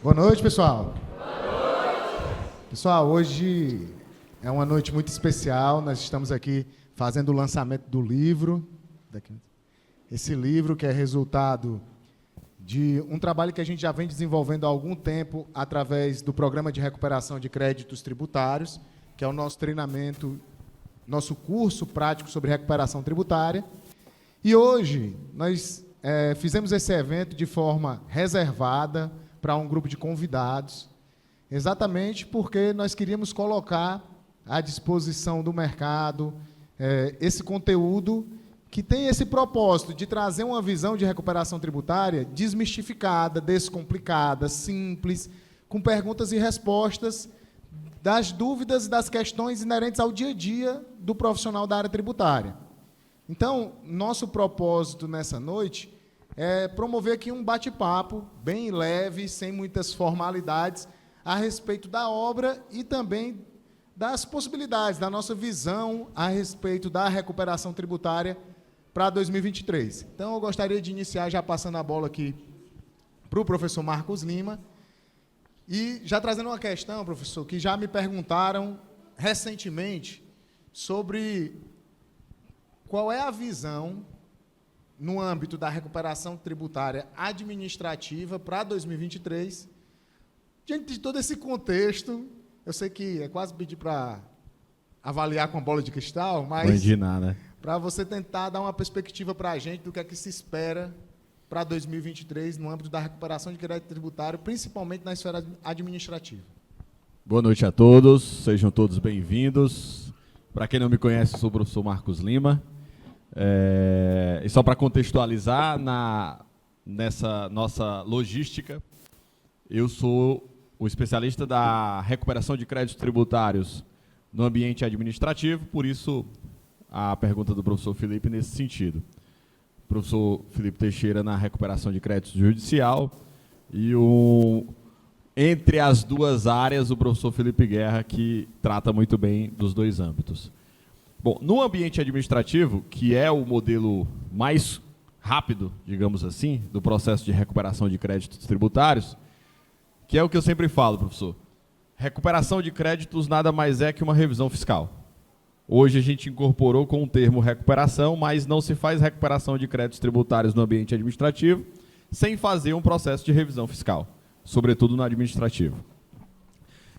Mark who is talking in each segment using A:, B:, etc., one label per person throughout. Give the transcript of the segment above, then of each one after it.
A: Boa noite, pessoal. Pessoal, hoje é uma noite muito especial. Nós estamos aqui fazendo o lançamento do livro. Esse livro que é resultado de um trabalho que a gente já vem desenvolvendo há algum tempo através do Programa de Recuperação de Créditos Tributários, que é o nosso treinamento, nosso curso prático sobre recuperação tributária. E hoje nós fizemos esse evento de forma reservada para um grupo de convidados, exatamente porque nós queríamos colocar à disposição do mercado esse conteúdo que tem esse propósito de trazer uma visão de recuperação tributária desmistificada, descomplicada, simples, com perguntas e respostas das dúvidas e das questões inerentes ao dia a dia do profissional da área tributária. Então, nosso propósito nessa noite é promover aqui um bate-papo bem leve, sem muitas formalidades, a respeito da obra e também das possibilidades, da nossa visão a respeito da recuperação tributária para 2023. Então, eu gostaria de iniciar já passando a bola aqui para o professor Marcos Lima e já trazendo uma questão, professor, que já me perguntaram recentemente sobre qual é a visão no âmbito da recuperação tributária administrativa para 2023. Diante de todo esse contexto, eu sei que é quase pedir para avaliar com a bola de cristal, mas para você tentar dar uma perspectiva para a gente do que é que se espera para 2023 no âmbito da recuperação de crédito tributário, principalmente na esfera administrativa.
B: Boa noite a todos, sejam todos bem-vindos. Para quem não me conhece, eu sou o professor Marcos Lima. E só para contextualizar, nessa nossa logística, eu sou o especialista da recuperação de créditos tributários no ambiente administrativo, por isso a pergunta do professor Felipe nesse sentido. O professor Felipe Teixeira na recuperação de crédito judicial e entre as duas áreas, o professor Felipe Guerra, que trata muito bem dos dois âmbitos. Bom, no ambiente administrativo, que é o modelo mais rápido, digamos assim, do processo de recuperação de créditos tributários, que é o que eu sempre falo, professor, recuperação de créditos nada mais é que uma revisão fiscal. Hoje a gente incorporou com o termo recuperação, mas não se faz recuperação de créditos tributários no ambiente administrativo sem fazer um processo de revisão fiscal, sobretudo no administrativo.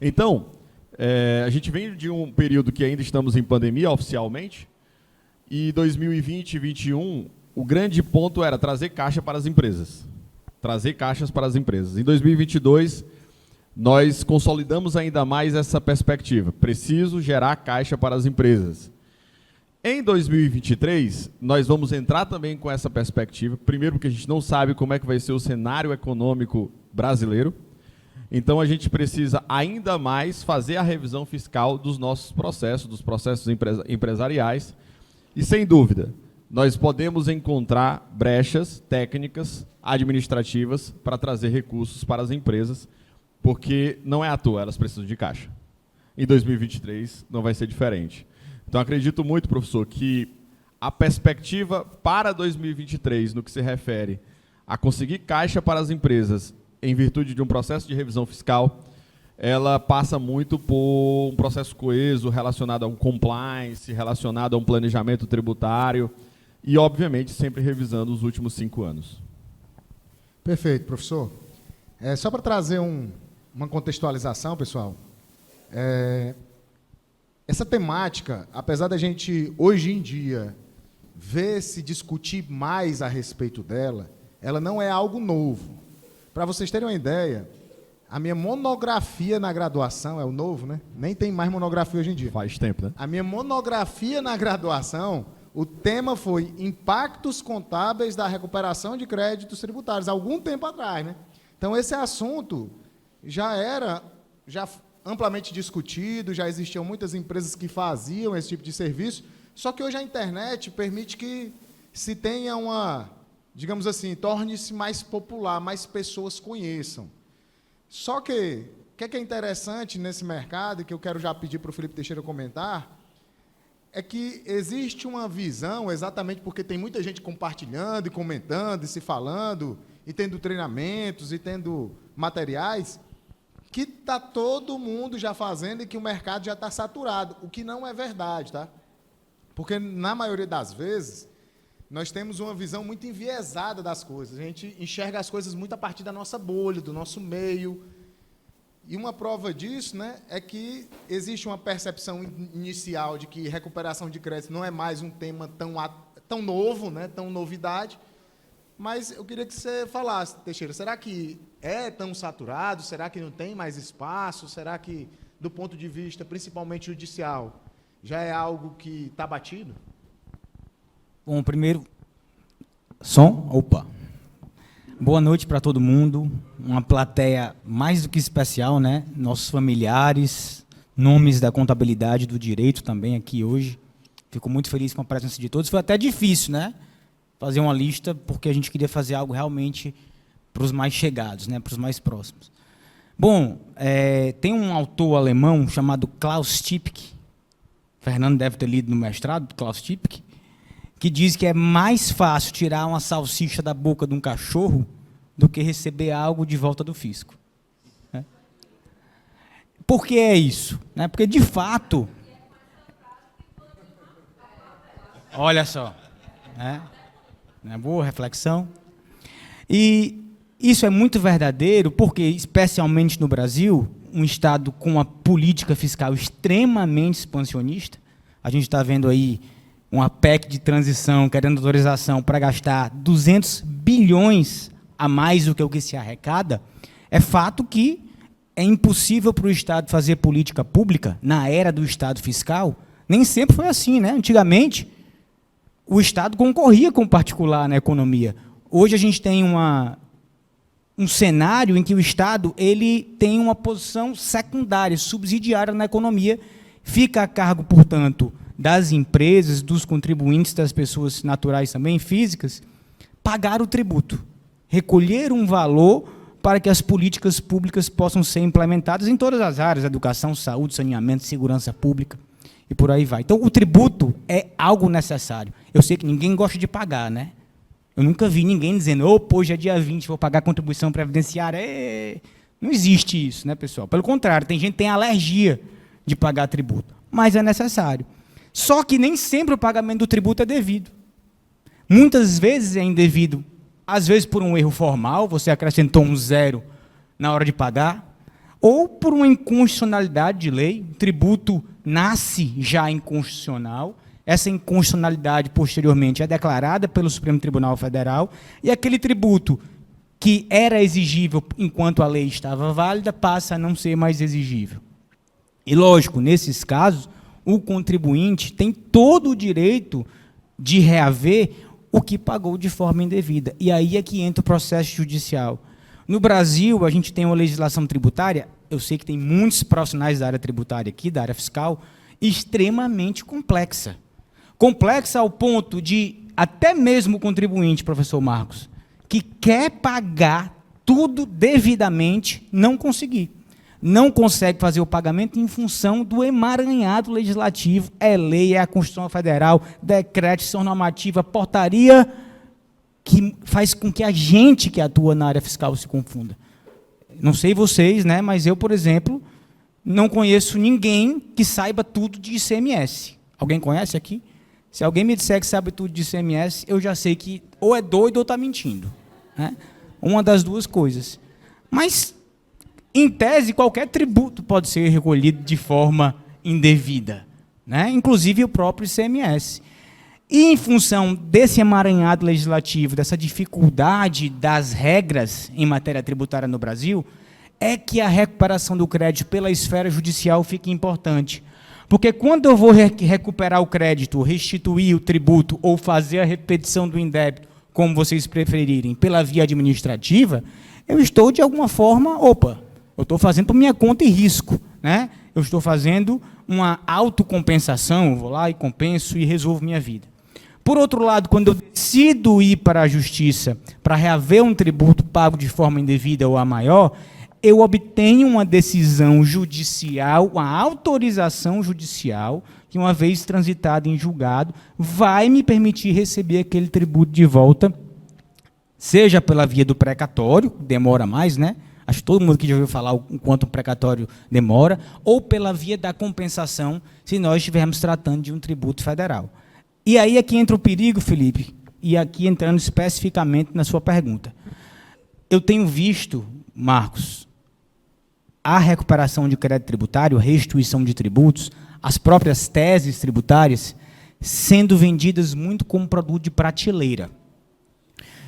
B: Então, a gente vem de um período que ainda estamos em pandemia oficialmente, e 2020 e 2021, o grande ponto era trazer caixa para as empresas. Trazer caixas para as empresas. Em 2022, nós consolidamos ainda mais essa perspectiva. Preciso gerar caixa para as empresas. Em 2023, nós vamos entrar também com essa perspectiva. Primeiro, porque a gente não sabe como é que vai ser o cenário econômico brasileiro. Então, a gente precisa ainda mais fazer a revisão fiscal dos nossos processos, dos processos empresariais. E, sem dúvida, nós podemos encontrar brechas técnicas, administrativas, para trazer recursos para as empresas, porque não é à toa, elas precisam de caixa. Em 2023 não vai ser diferente. Então, acredito muito, professor, que a perspectiva para 2023, no que se refere a conseguir caixa para as empresas, em virtude de um processo de revisão fiscal, ela passa muito por um processo coeso relacionado a um compliance, relacionado a um planejamento tributário e, obviamente, sempre revisando os últimos 5 anos.
A: Perfeito, professor. Só para trazer uma contextualização, pessoal, essa temática, apesar da gente, hoje em dia, ver se discutir mais a respeito dela, ela não é algo novo. Para vocês terem uma ideia, a minha monografia na graduação, é o novo, né? Nem tem mais monografia hoje em dia.
B: Faz tempo, né?
A: A minha monografia na graduação, o tema foi impactos contábeis da recuperação de créditos tributários, algum tempo atrás, né? Então, esse assunto já era amplamente discutido, já existiam muitas empresas que faziam esse tipo de serviço, só que hoje a internet permite que se tenha digamos assim, torne-se mais popular, mais pessoas conheçam. Só que, o que é interessante nesse mercado, e que eu quero já pedir para o Felipe Teixeira comentar, é que existe uma visão, exatamente porque tem muita gente compartilhando e comentando e se falando, e tendo treinamentos, e tendo materiais, que está todo mundo já fazendo e que o mercado já está saturado, o que não é verdade, tá? Porque, na maioria das vezes, nós temos uma visão muito enviesada das coisas. A gente enxerga as coisas muito a partir da nossa bolha, do nosso meio. E uma prova disso, né, é que existe uma percepção inicial de que recuperação de crédito não é mais um tema tão novo, né, tão novidade. Mas eu queria que você falasse, Teixeira, será que é tão saturado? Será que não tem mais espaço? Será que, do ponto de vista principalmente judicial, já é algo que está batido?
C: Bom, primeiro, som, opa. Boa noite para todo mundo, uma plateia mais do que especial, né? Nossos familiares, nomes da contabilidade, do direito também aqui hoje. Fico muito feliz com a presença de todos. Foi até difícil, né? Fazer uma lista, porque a gente queria fazer algo realmente para os mais chegados, né? Para os mais próximos. Bom, tem um autor alemão chamado Klaus Tieck, Fernando deve ter lido no mestrado, Klaus Tieck, que diz que é mais fácil tirar uma salsicha da boca de um cachorro do que receber algo de volta do fisco. Né? Por que é isso? Né? Porque, de fato... Olha só. Né? Boa reflexão. E isso é muito verdadeiro porque, especialmente no Brasil, um Estado com uma política fiscal extremamente expansionista, a gente está vendo aí uma PEC de transição querendo autorização para gastar 200 bilhões a mais do que o que se arrecada, é fato que é impossível para o Estado fazer política pública na era do Estado fiscal. Nem sempre foi assim, né? Antigamente, o Estado concorria com o particular na economia. Hoje a gente tem um cenário em que o Estado ele tem uma posição secundária, subsidiária na economia, fica a cargo, portanto, das empresas, dos contribuintes, das pessoas naturais também, físicas, pagar o tributo, recolher um valor para que as políticas públicas possam ser implementadas em todas as áreas, educação, saúde, saneamento, segurança pública, e por aí vai. Então, o tributo é algo necessário. Eu sei que ninguém gosta de pagar, né? Eu nunca vi ninguém dizendo, hoje é dia 20, vou pagar contribuição previdenciária. Não existe isso, né, pessoal? Pelo contrário, tem gente que tem alergia de pagar tributo, mas é necessário. Só que nem sempre o pagamento do tributo é devido. Muitas vezes é indevido, às vezes por um erro formal, você acrescentou um zero na hora de pagar, ou por uma inconstitucionalidade de lei, o tributo nasce já inconstitucional, essa inconstitucionalidade posteriormente é declarada pelo Supremo Tribunal Federal, e aquele tributo que era exigível enquanto a lei estava válida, passa a não ser mais exigível. E, lógico, nesses casos, o contribuinte tem todo o direito de reaver o que pagou de forma indevida. E aí é que entra o processo judicial. No Brasil, a gente tem uma legislação tributária, eu sei que tem muitos profissionais da área tributária aqui, da área fiscal, extremamente complexa. Complexa ao ponto de, até mesmo o contribuinte, professor Marcos, que quer pagar tudo devidamente, não conseguir. Não consegue fazer o pagamento em função do emaranhado legislativo, é lei, é a Constituição Federal, decreto, ação normativa, portaria, que faz com que a gente que atua na área fiscal se confunda. Não sei vocês, né, mas eu, por exemplo, não conheço ninguém que saiba tudo de ICMS. Alguém conhece aqui? Se alguém me disser que sabe tudo de ICMS, eu já sei que ou é doido ou está mentindo. Né? Uma das duas coisas. Mas, em tese, qualquer tributo pode ser recolhido de forma indevida, né? Inclusive o próprio ICMS. E, em função desse emaranhado legislativo, dessa dificuldade das regras em matéria tributária no Brasil, é que a recuperação do crédito pela esfera judicial fica importante. Porque quando eu vou recuperar o crédito, restituir o tributo ou fazer a repetição do indébito, como vocês preferirem, pela via administrativa, eu estou, de alguma forma, eu estou fazendo por minha conta e risco, né? Eu estou fazendo uma autocompensação, eu vou lá e compenso e resolvo minha vida. Por outro lado, quando eu decido ir para a justiça para reaver um tributo pago de forma indevida ou a maior, eu obtenho uma decisão judicial, uma autorização judicial, que, uma vez transitada em julgado, vai me permitir receber aquele tributo de volta seja pela via do precatório, demora mais, né? Acho que todo mundo que já ouviu falar o quanto o precatório demora, ou pela via da compensação, se nós estivermos tratando de um tributo federal. E aí é que entra o perigo, Felipe, e aqui entrando especificamente na sua pergunta. Eu tenho visto, Marcos, a recuperação de crédito tributário, a restituição de tributos, as próprias teses tributárias, sendo vendidas muito como produto de prateleira.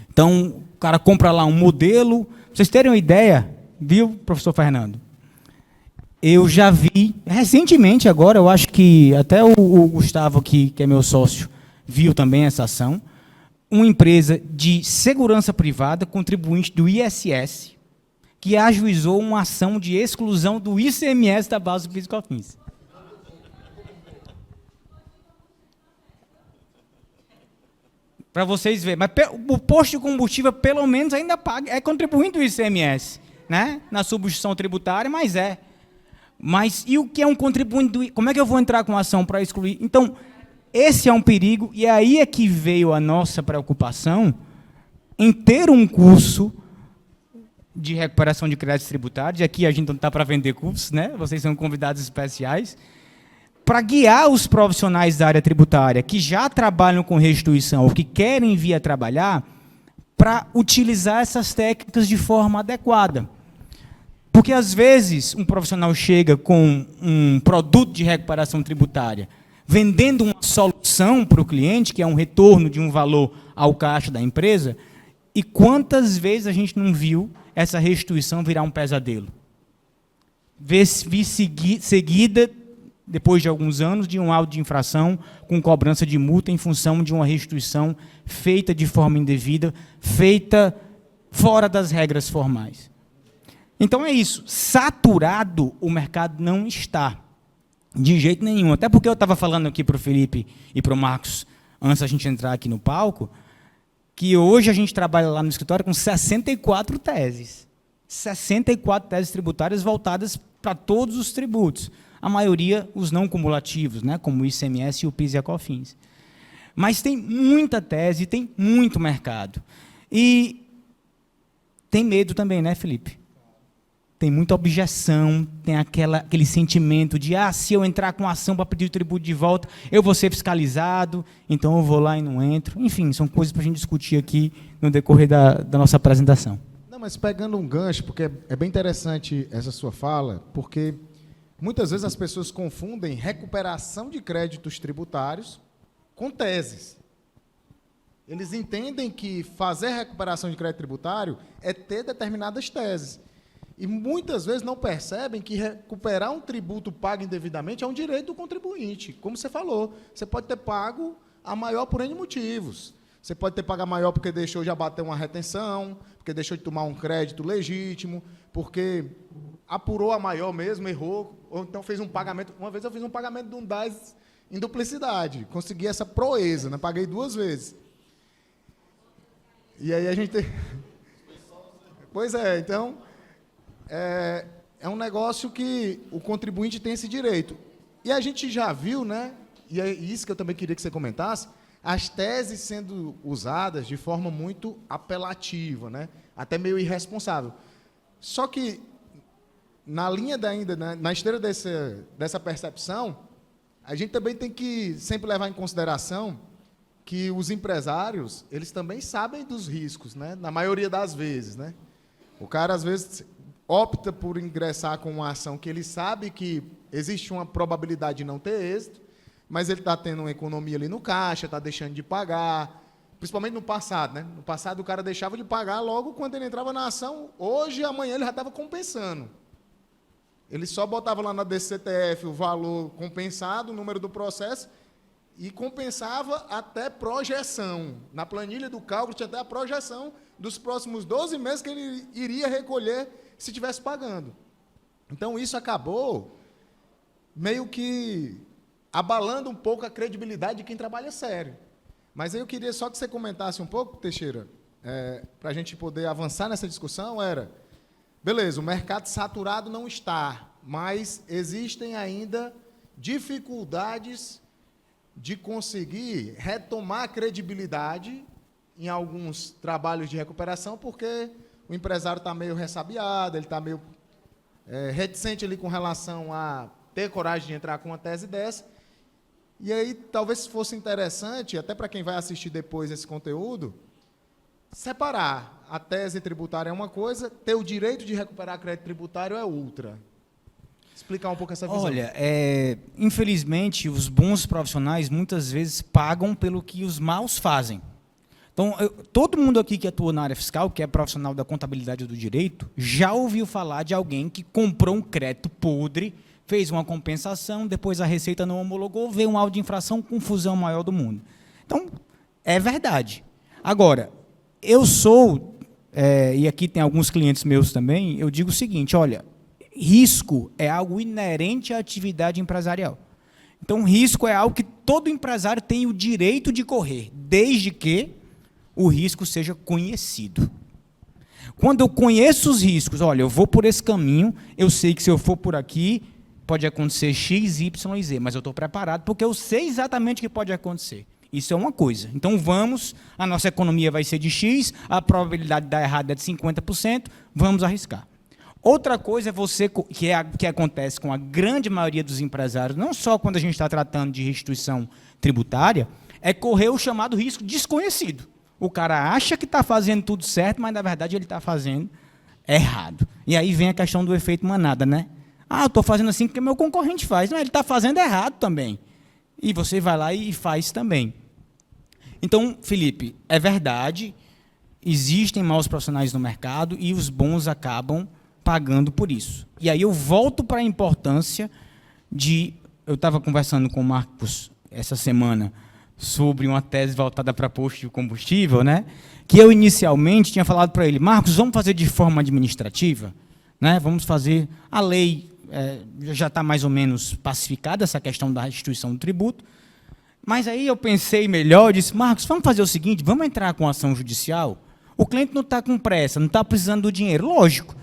C: Então, o cara compra lá um modelo. Pra vocês terem uma ideia, viu, professor Fernando? Eu já vi, recentemente agora, eu acho que até o Gustavo aqui, que é meu sócio, viu também essa ação, uma empresa de segurança privada, contribuinte do ISS, que ajuizou uma ação de exclusão do ICMS da base do PIS e COFINS. Para vocês verem. Mas o posto de combustível, pelo menos, ainda paga, é contribuinte do ICMS, né? Na substituição tributária, mas é. Mas e o que é um contribuinte do... Como é que eu vou entrar com ação para excluir? Então, esse é um perigo, e aí é que veio a nossa preocupação em ter um curso de recuperação de créditos tributários. Aqui a gente não está para vender cursos, né? Vocês são convidados especiais, para guiar os profissionais da área tributária que já trabalham com restituição ou que querem vir a trabalhar para utilizar essas técnicas de forma adequada. Porque, às vezes, um profissional chega com um produto de recuperação tributária, vendendo uma solução para o cliente, que é um retorno de um valor ao caixa da empresa, e quantas vezes a gente não viu essa restituição virar um pesadelo? Vi seguida, depois de alguns anos, de um auto de infração com cobrança de multa em função de uma restituição feita de forma indevida, feita fora das regras formais. Então é isso, saturado o mercado não está, de jeito nenhum. Até porque eu estava falando aqui para o Felipe e para o Marcos, antes da gente entrar aqui no palco, que hoje a gente trabalha lá no escritório com 64 teses. 64 teses tributárias voltadas para todos os tributos. A maioria, os não cumulativos, né, como o ICMS e o PIS e a COFINS. Mas tem muita tese, tem muito mercado. E tem medo também, né, Felipe? Tem muita objeção, tem aquele sentimento de, se eu entrar com ação para pedir o tributo de volta, eu vou ser fiscalizado, então eu vou lá e não entro. Enfim, são coisas para a gente discutir aqui no decorrer da nossa apresentação.
A: Não, mas pegando um gancho, porque é bem interessante essa sua fala, porque muitas vezes as pessoas confundem recuperação de créditos tributários com teses. Eles entendem que fazer recuperação de crédito tributário é ter determinadas teses. E muitas vezes não percebem que recuperar um tributo pago indevidamente é um direito do contribuinte. Como você falou, você pode ter pago a maior por N motivos. Você pode ter pago a maior porque deixou de abater uma retenção, porque deixou de tomar um crédito legítimo, porque apurou a maior mesmo, errou, ou então fez um pagamento. Uma vez eu fiz um pagamento de um DAS em duplicidade, consegui essa proeza, né? Paguei 2 vezes. E aí a gente... Pois é, então... É um negócio que o contribuinte tem esse direito. E a gente já viu, né, e é isso que eu também queria que você comentasse, as teses sendo usadas de forma muito apelativa, né, até meio irresponsável. Só que, na linha na esteira dessa percepção, a gente também tem que sempre levar em consideração que os empresários, eles também sabem dos riscos, né, na maioria das vezes. Né. O cara, às vezes, opta por ingressar com uma ação que ele sabe que existe uma probabilidade de não ter êxito, mas ele está tendo uma economia ali no caixa, está deixando de pagar, principalmente no passado. Né? No passado, o cara deixava de pagar logo quando ele entrava na ação. Hoje, amanhã, ele já estava compensando. Ele só botava lá na DCTF o valor compensado, o número do processo, e compensava até projeção. Na planilha do cálculo tinha até a projeção dos próximos 12 meses que ele iria recolher se estivesse pagando. Então, isso acabou meio que abalando um pouco a credibilidade de quem trabalha sério. Mas aí eu queria só que você comentasse um pouco, Teixeira, para a gente poder avançar nessa discussão, beleza, o mercado saturado não está, mas existem ainda dificuldades de conseguir retomar a credibilidade em alguns trabalhos de recuperação, porque o empresário está meio ressabiado, ele está meio reticente ali com relação a ter coragem de entrar com uma tese dessa. E aí, talvez fosse interessante, até para quem vai assistir depois esse conteúdo, separar. A tese tributária é uma coisa, ter o direito de recuperar crédito tributário é outra. Explicar um pouco essa visão.
C: Olha, infelizmente, os bons profissionais muitas vezes pagam pelo que os maus fazem. Então, todo mundo aqui que atua na área fiscal, que é profissional da contabilidade do direito, já ouviu falar de alguém que comprou um crédito podre, fez uma compensação, depois a Receita não homologou, veio um auto de infração, confusão maior do mundo. Então, é verdade. Agora, eu sou, e aqui tem alguns clientes meus também, eu digo o seguinte, olha, risco é algo inerente à atividade empresarial. Então, risco é algo que todo empresário tem o direito de correr, desde que o risco seja conhecido. Quando eu conheço os riscos, olha, eu vou por esse caminho, eu sei que se eu for por aqui, pode acontecer X, Y e Z, mas eu estou preparado porque eu sei exatamente o que pode acontecer. Isso é uma coisa. Então, a nossa economia vai ser de X, a probabilidade de dar errado é de 50%, vamos arriscar. Outra coisa é que acontece com a grande maioria dos empresários, não só quando a gente está tratando de restituição tributária, é correr o chamado risco desconhecido. O cara acha que está fazendo tudo certo, mas, na verdade, ele está fazendo errado. E aí vem a questão do efeito manada, né? Eu estou fazendo assim porque meu concorrente faz. Não, ele está fazendo errado também. E você vai lá e faz também. Então, Felipe, é verdade, existem maus profissionais no mercado e os bons acabam pagando por isso. E aí eu volto para a importância de... Eu estava conversando com o Marcos essa semana sobre uma tese voltada para posto de combustível, né? Que eu inicialmente tinha falado para ele, Marcos, vamos fazer de forma administrativa, né? Vamos fazer a lei, já está mais ou menos pacificada essa questão da restituição do tributo, mas aí eu pensei melhor, disse, Marcos, vamos fazer o seguinte, vamos entrar com ação judicial, o cliente não está com pressa, não está precisando do dinheiro, lógico,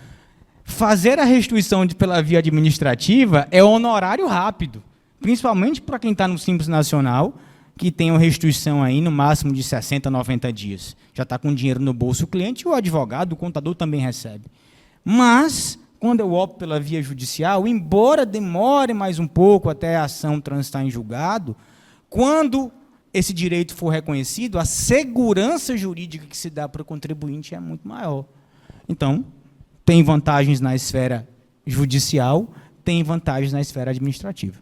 C: fazer a restituição pela via administrativa é honorário rápido, principalmente para quem está no Simples Nacional, que tem uma restituição aí no máximo de 60, 90 dias. Já está com dinheiro no bolso o cliente, o advogado, o contador também recebe. Mas, quando eu opto pela via judicial, embora demore mais um pouco até a ação transitar em julgado, quando esse direito for reconhecido, a segurança jurídica que se dá para o contribuinte é muito maior. Então, tem vantagens na esfera judicial, tem vantagens na esfera administrativa.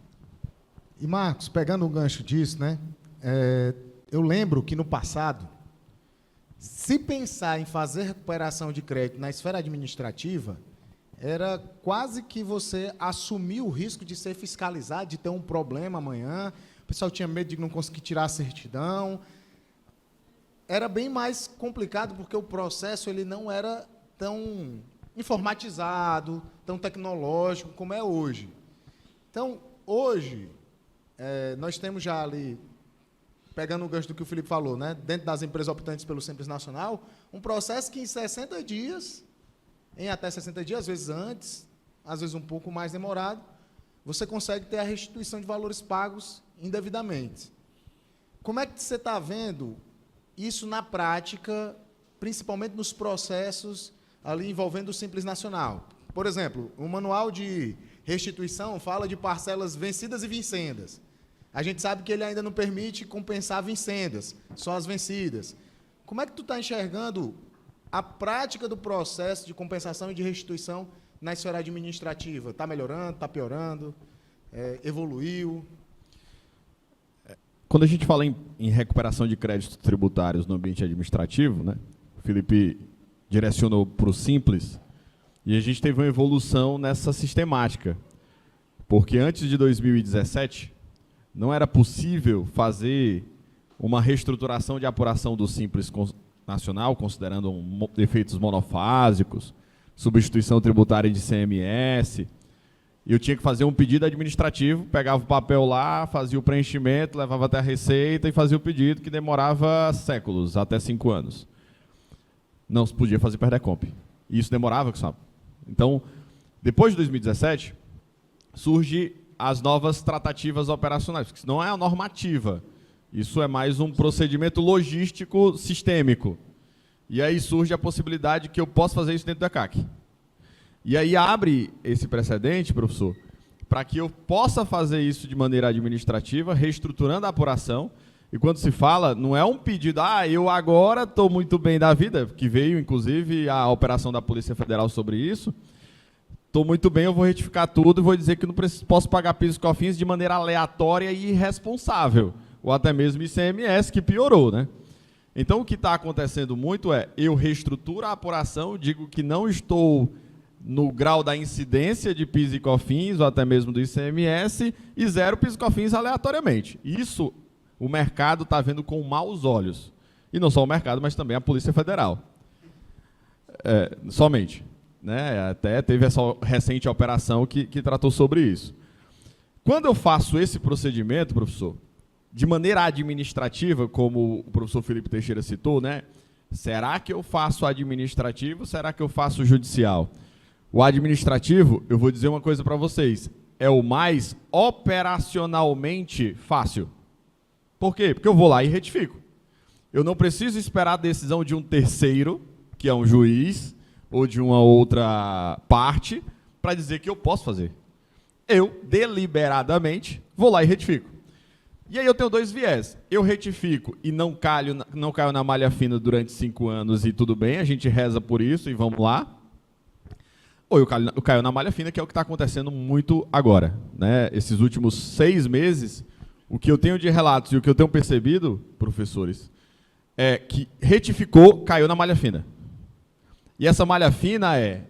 A: E, Marcos, pegando o gancho disso, né? Eu lembro que, no passado, se pensar em fazer recuperação de crédito na esfera administrativa, era quase que você assumir o risco de ser fiscalizado, de ter um problema amanhã. O pessoal tinha medo de não conseguir tirar a certidão. Era bem mais complicado, porque o processo ele não era tão informatizado, tão tecnológico como é hoje. Então, hoje, nós temos já ali, pegando o gancho do que o Felipe falou, né, dentro das empresas optantes pelo Simples Nacional, um processo que em 60 dias, em até 60 dias, às vezes antes, às vezes um pouco mais demorado, você consegue ter a restituição de valores pagos indevidamente. Como é que você está vendo isso na prática, principalmente nos processos ali envolvendo o Simples Nacional? Por exemplo, o manual de restituição fala de parcelas vencidas e vincendas. A gente sabe que ele ainda não permite compensar vincendas, só as vencidas. Como é que tu está enxergando a prática do processo de compensação e de restituição na esfera administrativa? Está melhorando, está piorando, evoluiu?
B: Quando a gente fala em recuperação de créditos tributários no ambiente administrativo, né, o Felipe direcionou para o Simples, e a gente teve uma evolução nessa sistemática, porque antes de 2017, não era possível fazer uma reestruturação de apuração do Simples Nacional, considerando efeitos monofásicos, substituição tributária de ICMS. Eu tinha que fazer um pedido administrativo, pegava o papel lá, fazia o preenchimento, levava até a Receita e fazia o pedido, que demorava séculos, até 5 anos. Não se podia fazer PERDECOMP. E isso demorava, sabe? Então, depois de 2017, surge as novas tratativas operacionais, porque isso não é a normativa, Isso é mais um procedimento logístico sistêmico. E aí surge a possibilidade que eu possa fazer isso dentro da CAC. E aí abre esse precedente, professor, para que eu possa fazer isso de maneira administrativa, reestruturando a apuração. E quando se fala, não é um pedido, eu agora estou muito bem da vida, que veio, inclusive, a operação da Polícia Federal sobre isso. Estou muito bem, eu vou retificar tudo e vou dizer que não posso pagar PIS e COFINS de maneira aleatória e irresponsável. Ou até mesmo ICMS, que piorou, né? Então, o que está acontecendo muito é, eu reestruturo a apuração, digo que não estou no grau da incidência de PIS e COFINS, ou até mesmo do ICMS, e zero PIS e COFINS aleatoriamente. Isso o mercado está vendo com maus olhos. E não só o mercado, mas também a Polícia Federal. Somente. Né? Até teve essa recente operação que tratou sobre isso. Quando eu faço esse procedimento, professor, de maneira administrativa, como o professor Felipe Teixeira citou, né? Será que eu faço administrativo? Será que eu faço judicial? O administrativo, eu vou dizer uma coisa para vocês, é o mais operacionalmente fácil. Por quê? Porque eu vou lá e retifico. Eu não preciso esperar a decisão de um terceiro, que é um juiz, ou de uma outra parte, para dizer que eu posso fazer. Eu, deliberadamente, vou lá e retifico. E aí eu tenho dois viés. Eu retifico e não caio na malha fina durante 5 anos e tudo bem, a gente reza por isso e vamos lá. Ou eu caio na malha fina, que é o que está acontecendo muito agora. Né? Esses últimos 6 meses, o que eu tenho de relatos e o que eu tenho percebido, professores, é que retificou, caiu na malha fina. E essa malha fina é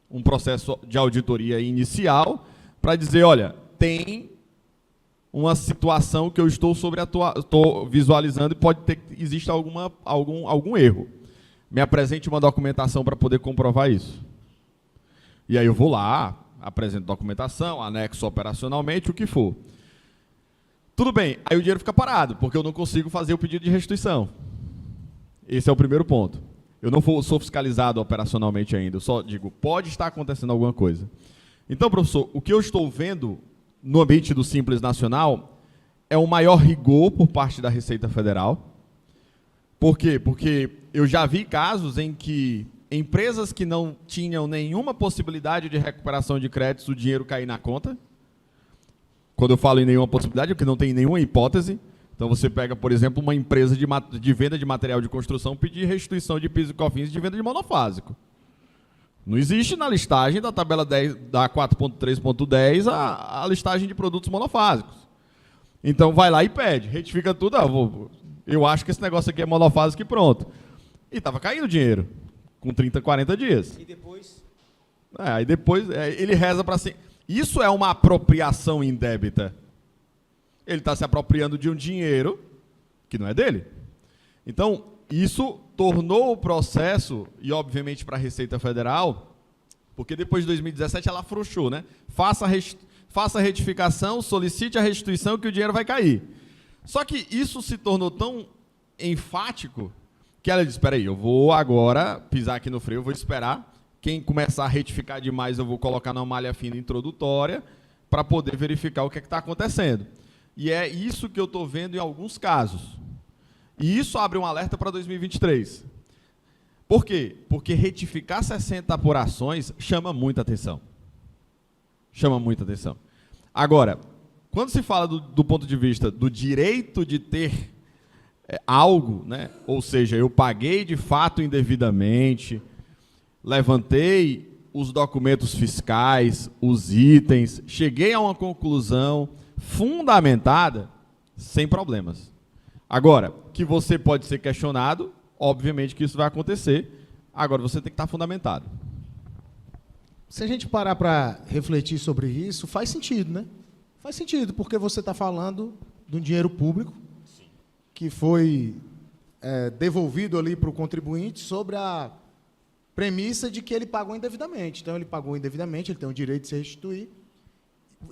B: um processo de auditoria inicial para dizer, olha, tem uma situação que eu estou visualizando e pode ter que existe algum erro. Me apresente uma documentação para poder comprovar isso. E aí eu vou lá, apresento documentação, anexo operacionalmente, o que for. Tudo bem, aí o dinheiro fica parado, porque eu não consigo fazer o pedido de restituição. Esse é o primeiro ponto. Eu não sou fiscalizado operacionalmente ainda, eu só digo, pode estar acontecendo alguma coisa. Então, professor, o que eu estou vendo no ambiente do Simples Nacional é um maior rigor por parte da Receita Federal. Por quê? Porque eu já vi casos em que empresas que não tinham nenhuma possibilidade de recuperação de créditos, o dinheiro cair na conta. Quando eu falo em nenhuma possibilidade, é porque não tem nenhuma hipótese. Então você pega, por exemplo, uma empresa de venda de material de construção, pedir restituição de PIS e COFINS de venda de monofásico. Não existe na listagem da tabela 10, da 4.3.10 a listagem de produtos monofásicos. Então vai lá e pede, retifica tudo, eu acho que esse negócio aqui é monofásico e pronto. E estava caindo dinheiro, com 30, 40 dias.
C: E depois?
B: Aí depois ele reza para si. Isso é uma apropriação indébita. Ele está se apropriando de um dinheiro que não é dele. Então, isso tornou o processo, e obviamente para a Receita Federal, porque depois de 2017 ela afrouxou, né? Faça a retificação, solicite a restituição que o dinheiro vai cair. Só que isso se tornou tão enfático que ela disse, espera aí, eu vou agora pisar aqui no freio, eu vou esperar, quem começar a retificar demais eu vou colocar numa malha fina introdutória para poder verificar o que está acontecendo. E é isso que eu estou vendo em alguns casos. E isso abre um alerta para 2023. Por quê? Porque retificar 60 apurações chama muita atenção. Chama muita atenção. Agora, quando se fala do ponto de vista do direito de ter algo, né? Ou seja, eu paguei de fato indevidamente, levantei os documentos fiscais, os itens, cheguei a uma conclusão fundamentada, sem problemas. Agora, que você pode ser questionado, obviamente que isso vai acontecer, agora você tem que estar fundamentado.
A: Se a gente parar para refletir sobre isso, faz sentido, né? Faz sentido, porque você está falando de um dinheiro público que foi devolvido ali para o contribuinte sobre a premissa de que ele pagou indevidamente. Então, ele pagou indevidamente, ele tem o direito de se restituir,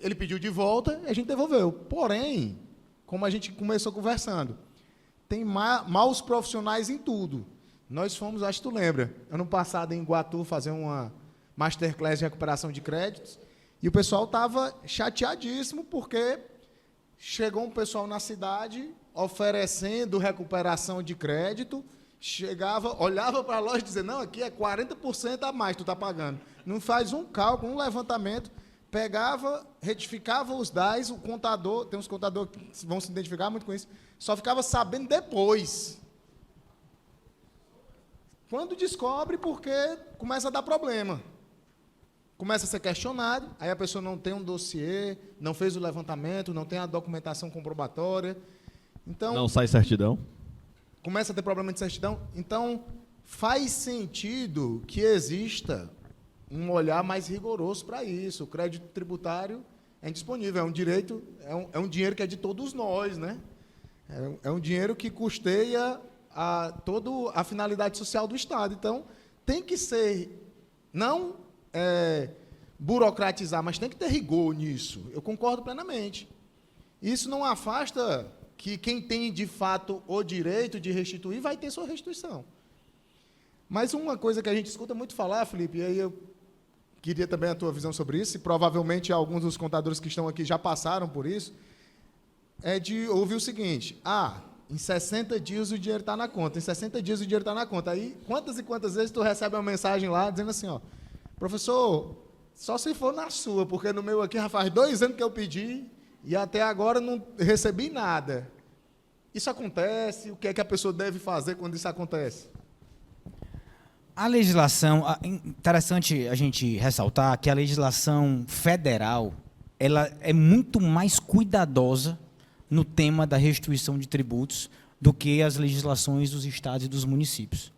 A: ele pediu de volta e a gente devolveu. Porém, como a gente começou conversando, tem maus profissionais em tudo. Nós fomos, acho que tu lembra, ano passado em Iguatu fazer uma masterclass de recuperação de créditos e o pessoal estava chateadíssimo porque chegou um pessoal na cidade oferecendo recuperação de crédito, chegava, olhava para a loja e dizia, não, aqui é 40% a mais que tu está pagando. Não faz um cálculo, um levantamento, pegava, retificava os DAIs, o contador, tem uns contadores que vão se identificar muito com isso, só ficava sabendo depois. Quando descobre, porque começa a dar problema. Começa a ser questionado, aí a pessoa não tem um dossiê, não fez o levantamento, não tem a documentação comprobatória. Então,
B: Não sai certidão.
A: começa a ter problema de certidão. Então, faz sentido que exista um olhar mais rigoroso para isso. O crédito tributário é indisponível, é um direito, é um dinheiro que é de todos nós, né? É um dinheiro que custeia toda a finalidade social do Estado. Então, tem que ser, não burocratizar, mas tem que ter rigor nisso. Eu concordo plenamente. Isso não afasta que quem tem, de fato, o direito de restituir vai ter sua restituição. Mas uma coisa que a gente escuta muito falar, Felipe, e aí eu queria também a tua visão sobre isso, e provavelmente alguns dos contadores que estão aqui já passaram por isso, é de ouvir o seguinte, em 60 dias o dinheiro está na conta, em 60 dias o dinheiro está na conta. Aí, quantas e quantas vezes tu recebe uma mensagem lá dizendo assim, professor, só se for na sua, porque no meu aqui já faz 2 anos que eu pedi e até agora não recebi nada. Isso acontece? O que é que a pessoa deve fazer quando isso acontece?
C: A legislação, interessante a gente ressaltar que a legislação federal, ela é muito mais cuidadosa no tema da restituição de tributos do que as legislações dos estados e dos municípios.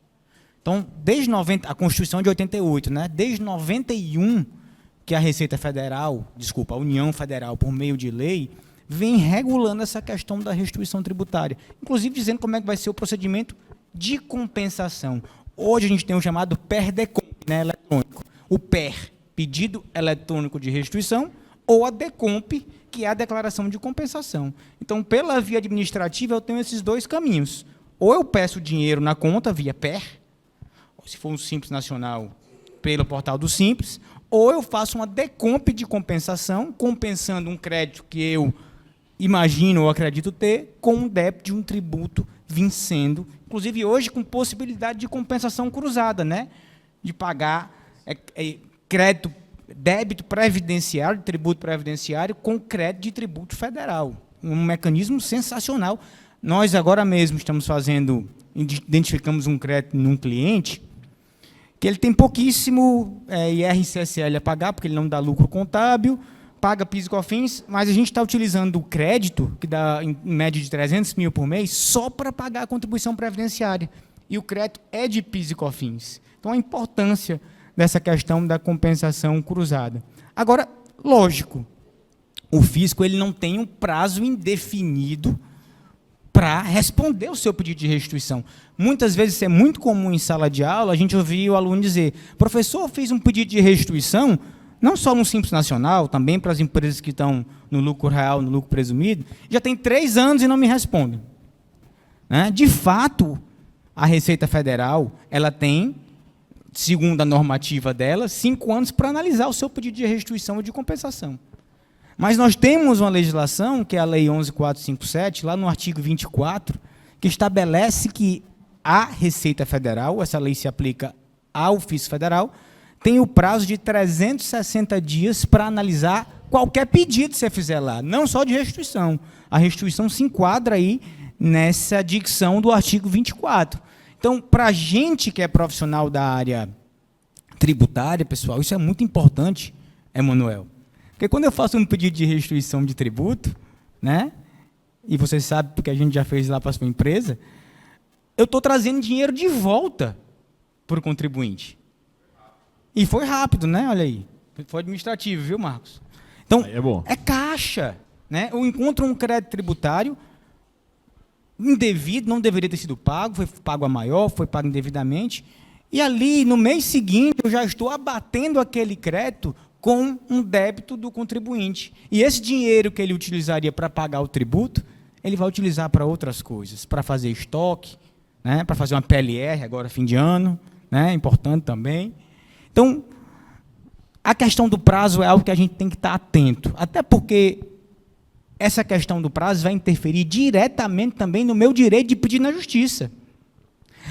C: Então, desde a Constituição de 88, né, desde 91, que a Receita Federal, a União Federal, por meio de lei, vem regulando essa questão da restituição tributária, inclusive dizendo como é que vai ser o procedimento de compensação. Hoje a gente tem o chamado PER-DECOMP, né, eletrônico. O PER, pedido eletrônico de restituição, ou a DECOMP, que é a declaração de compensação. Então, pela via administrativa, eu tenho esses 2 caminhos. Ou eu peço dinheiro na conta via PER, ou se for um Simples Nacional, pelo portal do Simples, ou eu faço uma DECOMP de compensação, compensando um crédito que eu imagino ou acredito ter, com um débito de um tributo vencendo, inclusive hoje com possibilidade de compensação cruzada, né? De pagar crédito, débito previdenciário, tributo previdenciário, com crédito de tributo federal. Um mecanismo sensacional. Nós agora mesmo identificamos um crédito num cliente, que ele tem pouquíssimo IR-CSL a pagar, porque ele não dá lucro contábil, paga PIS e COFINS, mas a gente está utilizando o crédito, que dá em média de 300 mil por mês, só para pagar a contribuição previdenciária. E o crédito é de PIS e COFINS. Então, a importância dessa questão da compensação cruzada. Agora, lógico, o fisco ele não tem um prazo indefinido para responder o seu pedido de restituição. Muitas vezes, isso é muito comum em sala de aula, a gente ouvir o aluno dizer, professor, eu fiz um pedido de restituição, não só no Simples Nacional, também para as empresas que estão no lucro real, no lucro presumido, já tem 3 anos e não me respondem. Né? De fato, a Receita Federal ela tem, segundo a normativa dela, 5 anos para analisar o seu pedido de restituição ou de compensação. Mas nós temos uma legislação, que é a Lei 11.457, lá no artigo 24, que estabelece que a Receita Federal, essa lei se aplica ao Fisco Federal, tem o prazo de 360 dias para analisar qualquer pedido que você fizer lá, não só de restituição. A restituição se enquadra aí nessa dicção do artigo 24. Então, para a gente que é profissional da área tributária, pessoal, isso é muito importante, Emanuel. Porque quando eu faço um pedido de restituição de tributo, né, e você sabe porque a gente já fez lá para a sua empresa, eu estou trazendo dinheiro de volta para o contribuinte. E foi rápido, né? Olha aí. Foi administrativo, viu, Marcos? Então, é caixa. Né? Eu encontro um crédito tributário indevido, não deveria ter sido pago, foi pago a maior, foi pago indevidamente, e ali, no mês seguinte, eu já estou abatendo aquele crédito com um débito do contribuinte. E esse dinheiro que ele utilizaria para pagar o tributo, ele vai utilizar para outras coisas, para fazer estoque, né, para fazer uma PLR, agora fim de ano, né, importante também. Então, a questão do prazo é algo que a gente tem que estar atento, até porque essa questão do prazo vai interferir diretamente também no meu direito de pedir na justiça.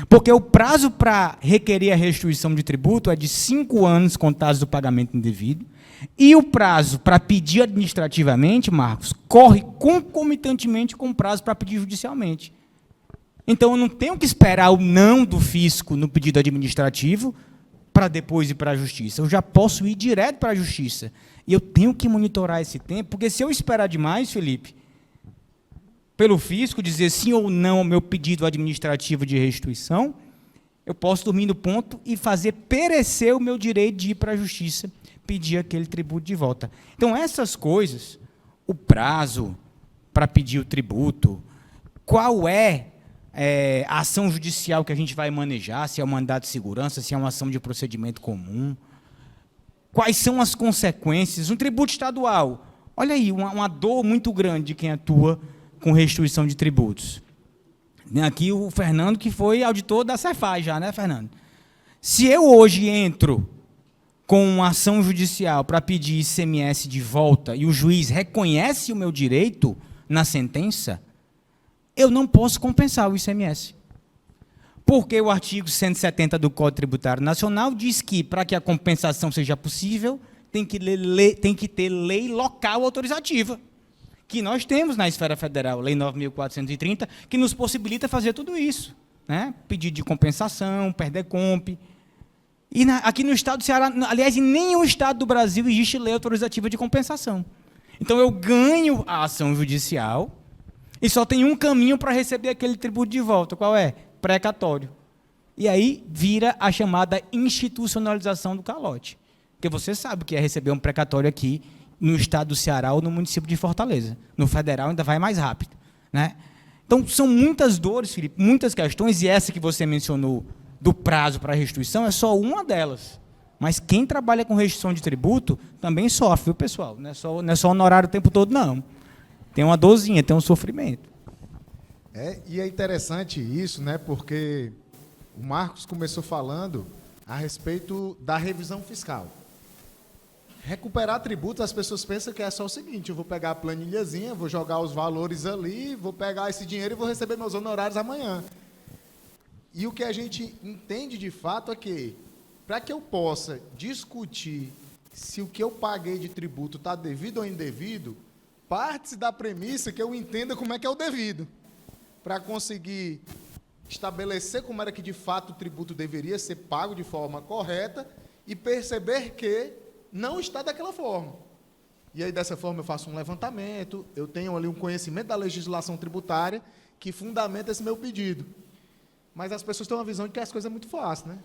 C: Porque o prazo para requerer a restituição de tributo é de 5 anos contados do pagamento indevido, e o prazo para pedir administrativamente, Marcos, corre concomitantemente com o prazo para pedir judicialmente. Então, eu não tenho que esperar o não do fisco no pedido administrativo para depois ir para a justiça. Eu já posso ir direto para a justiça. E eu tenho que monitorar esse tempo, porque se eu esperar demais, Felipe, pelo fisco dizer sim ou não ao meu pedido administrativo de restituição, eu posso dormir no ponto e fazer perecer o meu direito de ir para a justiça, pedir aquele tributo de volta. Então, essas coisas, o prazo para pedir o tributo, qual é a ação judicial que a gente vai manejar, se é um mandado de segurança, se é uma ação de procedimento comum, quais são as consequências, um tributo estadual. Olha aí, uma dor muito grande de quem atua com restituição de tributos. Tem aqui o Fernando, que foi auditor da Cefaz já, né, Fernando? Se eu hoje entro com uma ação judicial para pedir ICMS de volta e o juiz reconhece o meu direito na sentença, eu não posso compensar o ICMS. Porque o artigo 170 do Código Tributário Nacional diz que, para que a compensação seja possível, tem que ter lei local autorizativa, que nós temos na esfera federal, Lei 9.430, que nos possibilita fazer tudo isso, né? Pedido de compensação, PERDECOMP. E aqui no estado do Ceará, aliás, em nenhum estado do Brasil existe lei autorizativa de compensação. Então, eu ganho a ação judicial e só tem um caminho para receber aquele tributo de volta. Qual é? Precatório. E aí vira a chamada institucionalização do calote. Porque você sabe que é receber um precatório aqui no estado do Ceará ou no município de Fortaleza. No federal ainda vai mais rápido, né? Então, são muitas dores, Felipe, muitas questões, e essa que você mencionou do prazo para restituição é só uma delas. Mas quem trabalha com restituição de tributo também sofre, viu, pessoal? Não é só honorário o tempo todo, não. Tem uma dorzinha, tem um sofrimento.
A: E é interessante isso, né? Porque o Marcos começou falando a respeito da revisão fiscal. Recuperar tributos, as pessoas pensam que é só o seguinte: eu vou pegar a planilhazinha, vou jogar os valores ali, vou pegar esse dinheiro e vou receber meus honorários amanhã. E o que a gente entende de fato é que, para que eu possa discutir se o que eu paguei de tributo está devido ou indevido, parte-se da premissa que eu entenda como é que é o devido, para conseguir estabelecer como era que de fato o tributo deveria ser pago de forma correta e perceber que não está daquela forma. E aí, dessa forma, eu faço um levantamento, eu tenho ali um conhecimento da legislação tributária que fundamenta esse meu pedido. Mas as pessoas têm uma visão de que as coisas é muito fácil, né?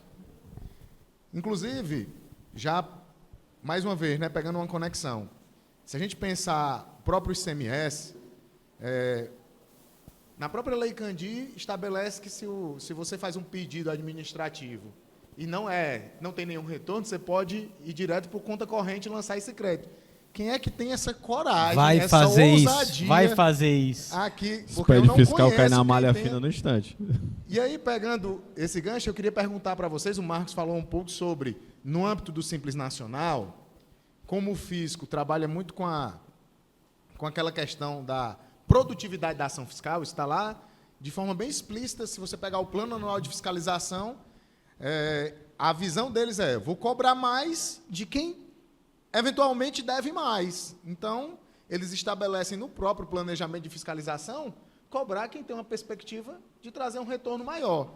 A: Inclusive, já, mais uma vez, né, pegando uma conexão, se a gente pensar o próprio ICMS, na própria Lei Candir, estabelece que se você faz um pedido administrativo e não tem nenhum retorno, você pode ir direto por conta corrente e lançar esse crédito. Quem é que tem essa coragem, essa ousadia?
C: Vai fazer isso.
A: Aqui,
B: Esse
A: porque
B: pé
A: eu
B: de
A: não
B: fiscal
A: conheço
B: cai na
A: quem
B: malha
A: tem.
B: fina no instante.
A: E aí, pegando esse gancho, eu queria perguntar para vocês, o Marcos falou um pouco sobre, no âmbito do Simples Nacional, como o fisco trabalha muito com aquela questão da produtividade da ação fiscal, está lá de forma bem explícita. Se você pegar o plano anual de fiscalização, a visão deles vou cobrar mais de quem eventualmente deve mais. Então, eles estabelecem no próprio planejamento de fiscalização cobrar quem tem uma perspectiva de trazer um retorno maior.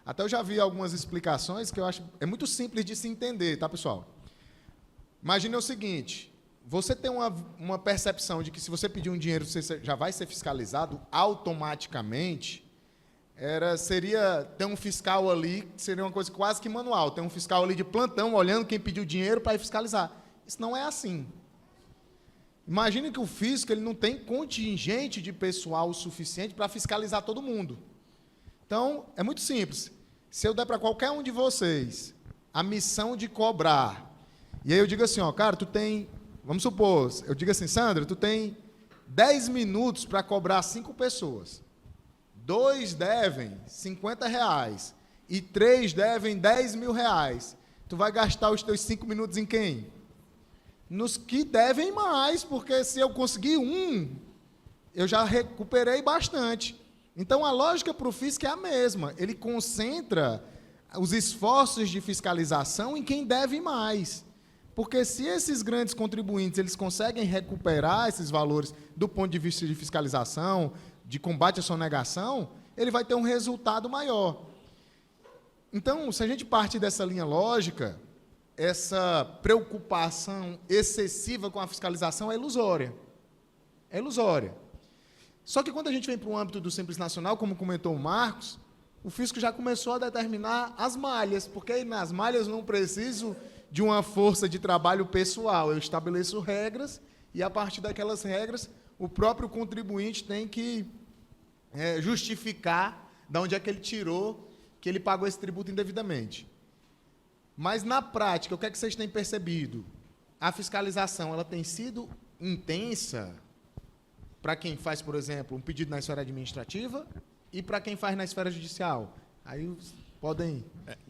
A: Até eu já vi algumas explicações que eu acho muito simples de se entender, tá, pessoal? Imagine o seguinte: você tem uma percepção de que se você pedir um dinheiro, você já vai ser fiscalizado automaticamente. Seria ter um fiscal ali, seria uma coisa quase que manual, ter um fiscal ali de plantão, olhando quem pediu dinheiro para ir fiscalizar. Isso não é assim. Imagine que o fisco ele não tem contingente de pessoal suficiente para fiscalizar todo mundo. Então, é muito simples. Se eu der para qualquer um de vocês a missão de cobrar, e aí eu digo assim, cara, tu tem, vamos supor, eu digo assim, Sandra, tu tem 10 minutos para cobrar 5 pessoas. 2 devem R$50 e 3 devem R$10.000. Tu vai gastar os teus 5 minutos em quem? Nos que devem mais, porque se eu conseguir eu já recuperei bastante. Então, a lógica para o fisco é a mesma. Ele concentra os esforços de fiscalização em quem deve mais. Porque se esses grandes contribuintes eles conseguem recuperar esses valores do ponto de vista de fiscalização, de combate à sonegação, ele vai ter um resultado maior. Então, se a gente parte dessa linha lógica, essa preocupação excessiva com a fiscalização é ilusória. É ilusória. Só que quando a gente vem para o âmbito do Simples Nacional, como comentou o Marcos, o fisco já começou a determinar as malhas, porque nas malhas eu não preciso de uma força de trabalho pessoal. Eu estabeleço regras e, a partir daquelas regras, o próprio contribuinte tem que justificar de onde é que ele tirou, que ele pagou esse tributo indevidamente. Mas, na prática, o que é que vocês têm percebido? A fiscalização ela tem sido intensa para quem faz, por exemplo, um pedido na esfera administrativa e para quem faz na esfera judicial. Aí podem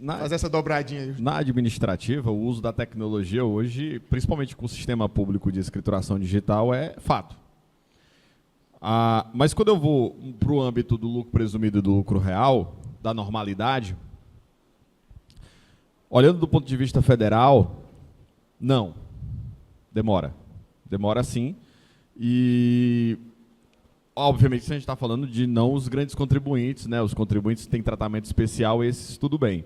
A: fazer essa dobradinha aí.
B: Na administrativa, o uso da tecnologia hoje, principalmente com o sistema público de escrituração digital, é fato. Mas quando eu vou para o âmbito do lucro presumido e do lucro real, da normalidade, olhando do ponto de vista federal, não. Demora. Demora sim. E, obviamente, se a gente está falando de não os grandes contribuintes, né? Os contribuintes que têm tratamento especial, esses tudo bem.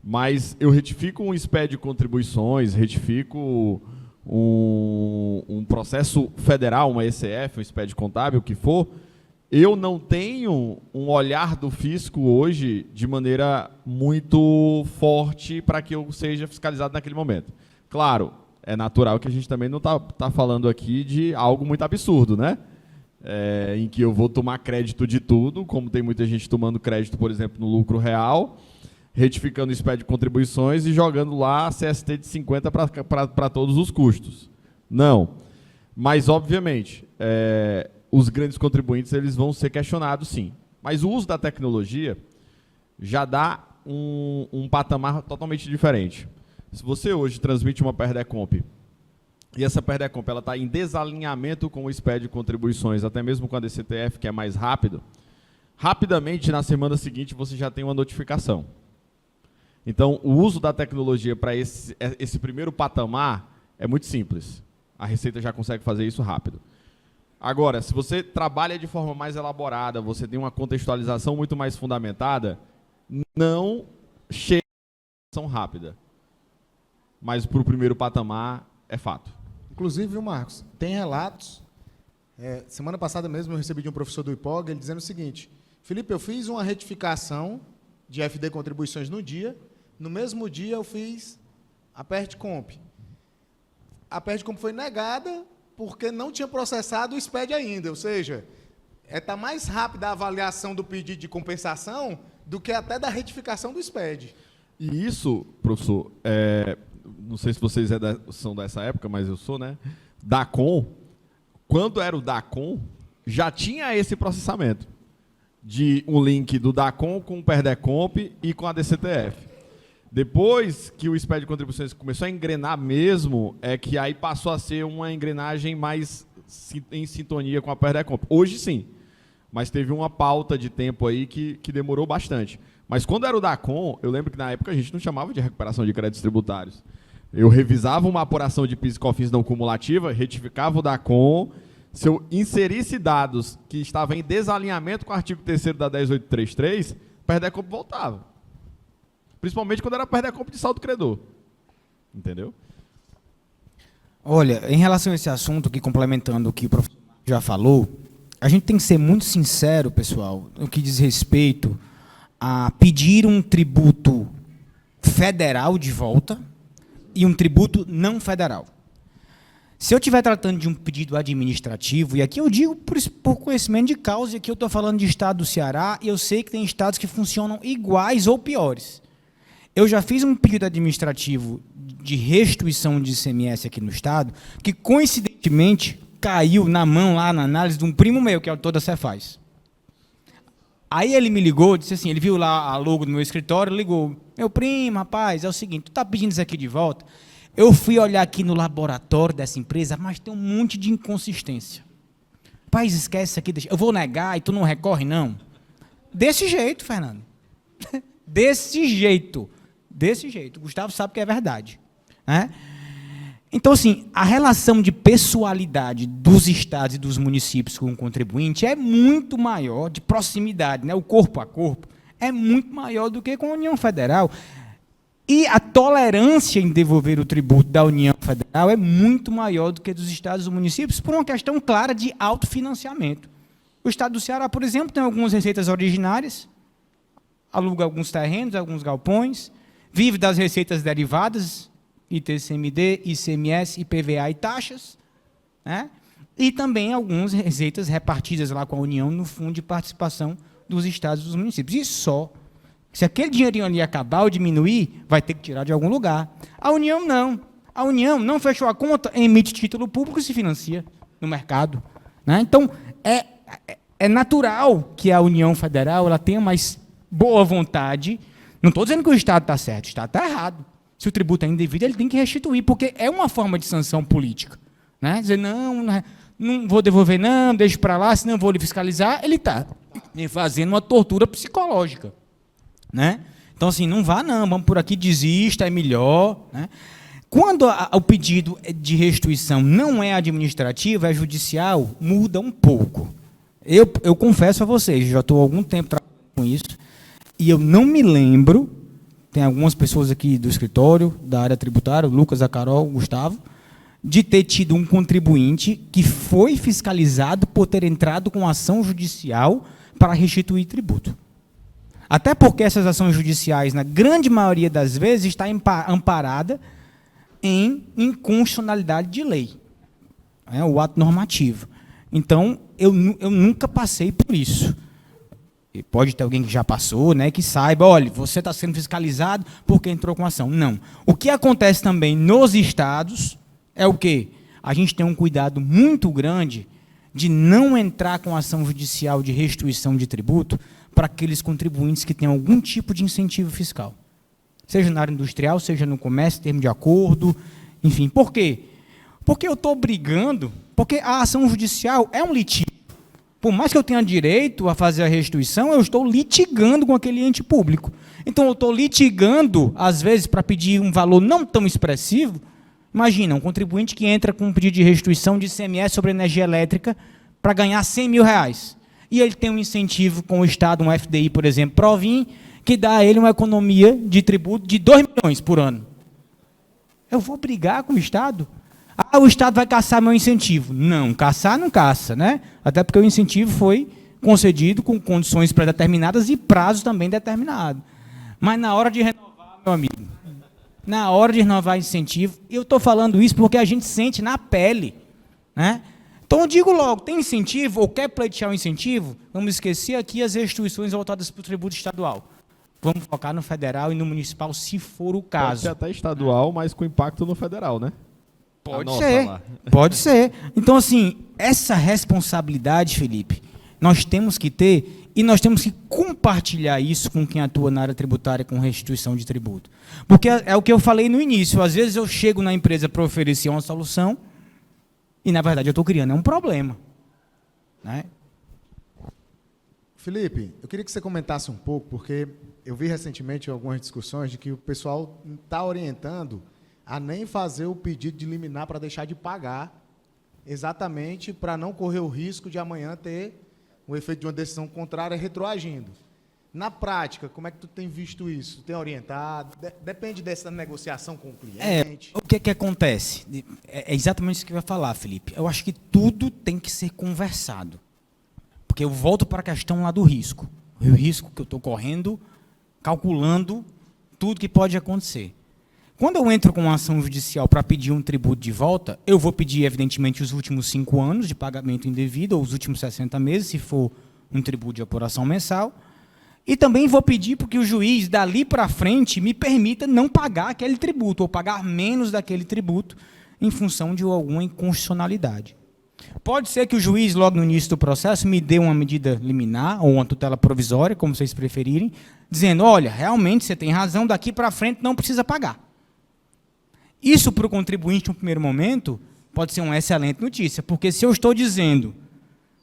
B: Mas eu retifico um SPED de contribuições, retifico um processo federal, uma ECF, um SPED contábil, o que for, eu não tenho um olhar do fisco hoje de maneira muito forte para que eu seja fiscalizado naquele momento. Claro, é natural que a gente também não está falando aqui de algo muito absurdo, né? Em que eu vou tomar crédito de tudo, como tem muita gente tomando crédito, por exemplo, no lucro real, retificando o SPED de contribuições e jogando lá a CST de 50 para todos os custos. Não. Mas, obviamente, os grandes contribuintes eles vão ser questionados, sim. Mas o uso da tecnologia já dá um patamar totalmente diferente. Se você hoje transmite uma PERDECOMP e essa PERDECOMP está em desalinhamento com o SPED de contribuições, até mesmo com a DCTF, que é mais rápido, rapidamente, na semana seguinte, você já tem uma notificação. Então, o uso da tecnologia para esse primeiro patamar é muito simples. A Receita já consegue fazer isso rápido. Agora, se você trabalha de forma mais elaborada, você tem uma contextualização muito mais fundamentada, não chega a ação rápida. Mas para o primeiro patamar, é fato.
A: Inclusive, viu, Marcos, tem relatos. Semana passada mesmo eu recebi de um professor do IPOG, ele dizendo o seguinte: Felipe, eu fiz uma retificação de FD contribuições no dia, no mesmo dia eu fiz a PERDECOMP. A PERDECOMP foi negada porque não tinha processado o SPED ainda, ou seja, está mais rápida a avaliação do pedido de compensação do que até da retificação do SPED.
B: E isso, professor, não sei se vocês são dessa época, mas eu sou, né? DACOM, quando era o DACOM, já tinha esse processamento de um link do DACOM com o PERDECOMP e com a DCTF. Depois que o SPED de contribuições começou a engrenar mesmo, é que aí passou a ser uma engrenagem mais em sintonia com a PERDECOMP. Hoje sim, mas teve uma pauta de tempo aí que demorou bastante. Mas quando era o DACOM, eu lembro que na época a gente não chamava de recuperação de créditos tributários. Eu revisava uma apuração de PIS e COFINS não cumulativa, retificava o DACOM. Se eu inserisse dados que estavam em desalinhamento com o artigo 3º da 10833, PERDECOMP voltava. Principalmente quando era PERDECOMP de saldo credor. Entendeu?
C: Olha, em relação a esse assunto, aqui complementando o que o professor já falou, a gente tem que ser muito sincero, pessoal, no que diz respeito a pedir um tributo federal de volta e um tributo não federal. Se eu estiver tratando de um pedido administrativo, e aqui eu digo por conhecimento de causa, e aqui eu estou falando de estado do Ceará, e eu sei que tem estados que funcionam iguais ou piores. Eu já fiz um pedido administrativo de restituição de ICMS aqui no estado, que coincidentemente caiu na mão lá na análise de um primo meu, que é autor da Cefaz. Aí ele me ligou, disse assim, ele viu lá a logo do meu escritório, ligou: meu primo, rapaz, é o seguinte, tu está pedindo isso aqui de volta? Eu fui olhar aqui no laboratório dessa empresa, mas tem um monte de inconsistência. rapaz, esquece isso aqui, eu vou negar e tu não recorre, não. Desse jeito, Fernando. Desse jeito. O Gustavo sabe que é verdade. Né? Então, assim, a relação de pessoalidade dos estados e dos municípios com o contribuinte é muito maior, de proximidade, né? O corpo a corpo, é muito maior do que com a União Federal. E a tolerância em devolver o tributo da União Federal é muito maior do que dos estados e municípios, por uma questão clara de autofinanciamento. O estado do Ceará, por exemplo, tem algumas receitas originárias, aluga alguns terrenos, alguns galpões, vive das receitas derivadas, ITCMD, ICMS, IPVA e taxas, né? E também algumas receitas repartidas lá com a União no fundo de participação dos estados e dos municípios. E só. Se aquele dinheirinho ali acabar ou diminuir, vai ter que tirar de algum lugar. A União não. A União não fechou a conta, emite título público e se financia no mercado. Né? Então, é natural que a União Federal ela tenha mais boa vontade. Não estou dizendo que o Estado está certo, o Estado está errado. Se o tributo é indevido, ele tem que restituir, porque é uma forma de sanção política. Né? Dizer, não vou devolver, não, deixo para lá, senão vou lhe fiscalizar. Ele está fazendo uma tortura psicológica. Né? Então, assim, não vá, não, vamos por aqui, desista, é melhor. Né? Quando o pedido de restituição não é administrativo, é judicial, muda um pouco. Eu confesso a vocês, já estou há algum tempo trabalhando com isso, e eu não me lembro, tem algumas pessoas aqui do escritório, da área tributária, o Lucas, a Carol, o Gustavo, de ter tido um contribuinte que foi fiscalizado por ter entrado com ação judicial para restituir tributo. Até porque essas ações judiciais, na grande maioria das vezes, está amparada em inconstitucionalidade de lei, o ato normativo. Então, eu nunca passei por isso. E pode ter alguém que já passou, né, que saiba, olha, você está sendo fiscalizado porque entrou com ação. Não. O que acontece também nos estados é o quê? A gente tem um cuidado muito grande de não entrar com ação judicial de restituição de tributo para aqueles contribuintes que têm algum tipo de incentivo fiscal. Seja na área industrial, seja no comércio, termo de acordo, enfim. Por quê? Porque eu estou brigando, porque a ação judicial é um litígio. Por mais que eu tenha direito a fazer a restituição, eu estou litigando com aquele ente público. Então, eu estou litigando, às vezes, para pedir um valor não tão expressivo. Imagina, um contribuinte que entra com um pedido de restituição de ICMS sobre energia elétrica para ganhar R$100 mil. E ele tem um incentivo com o Estado, um FDI, por exemplo, Provin, que dá a ele uma economia de tributo de R$2 milhões por ano. Eu vou brigar com o Estado? Ah, o Estado vai caçar meu incentivo. Não, caçar não caça, né? Até porque o incentivo foi concedido com condições pré-determinadas e prazo também determinado. Mas na hora de renovar, meu amigo, na hora de renovar incentivo, eu estou falando isso porque a gente sente na pele, né? Então, eu digo logo, tem incentivo ou quer pleitear um incentivo? Vamos esquecer aqui as restituições voltadas para o tributo estadual. Vamos focar no federal e no municipal, se for o caso.
B: Pode ser até estadual, mas com impacto no federal, né?
C: Pode ser, pode ser. Então, assim, essa responsabilidade, Felipe, nós temos que ter e nós temos que compartilhar isso com quem atua na área tributária com restituição de tributo. Porque é o que eu falei no início, às vezes eu chego na empresa para oferecer uma solução e, na verdade, eu estou criando um problema. Né?
A: Felipe, eu queria que você comentasse um pouco, porque eu vi recentemente algumas discussões de que o pessoal está orientando a nem fazer o pedido de liminar para deixar de pagar, exatamente para não correr o risco de amanhã ter o efeito de uma decisão contrária retroagindo. Na prática, como é que tu tem visto isso? Tu tem orientado? Depende dessa negociação com o cliente.
C: O que acontece? É exatamente isso que eu ia falar, Felipe. Eu acho que tudo tem que ser conversado. Porque eu volto para a questão lá do risco. O risco que eu estou correndo, calculando tudo que pode acontecer. Quando eu entro com uma ação judicial para pedir um tributo de volta, eu vou pedir, evidentemente, os últimos 5 anos de pagamento indevido, ou os últimos 60 meses, se for um tributo de apuração mensal. E também vou pedir para que o juiz, dali para frente, me permita não pagar aquele tributo, ou pagar menos daquele tributo, em função de alguma inconstitucionalidade. Pode ser que o juiz, logo no início do processo, me dê uma medida liminar, ou uma tutela provisória, como vocês preferirem, dizendo, olha, realmente você tem razão, daqui para frente não precisa pagar. Isso, para o contribuinte, no primeiro momento, pode ser uma excelente notícia, porque se eu estou dizendo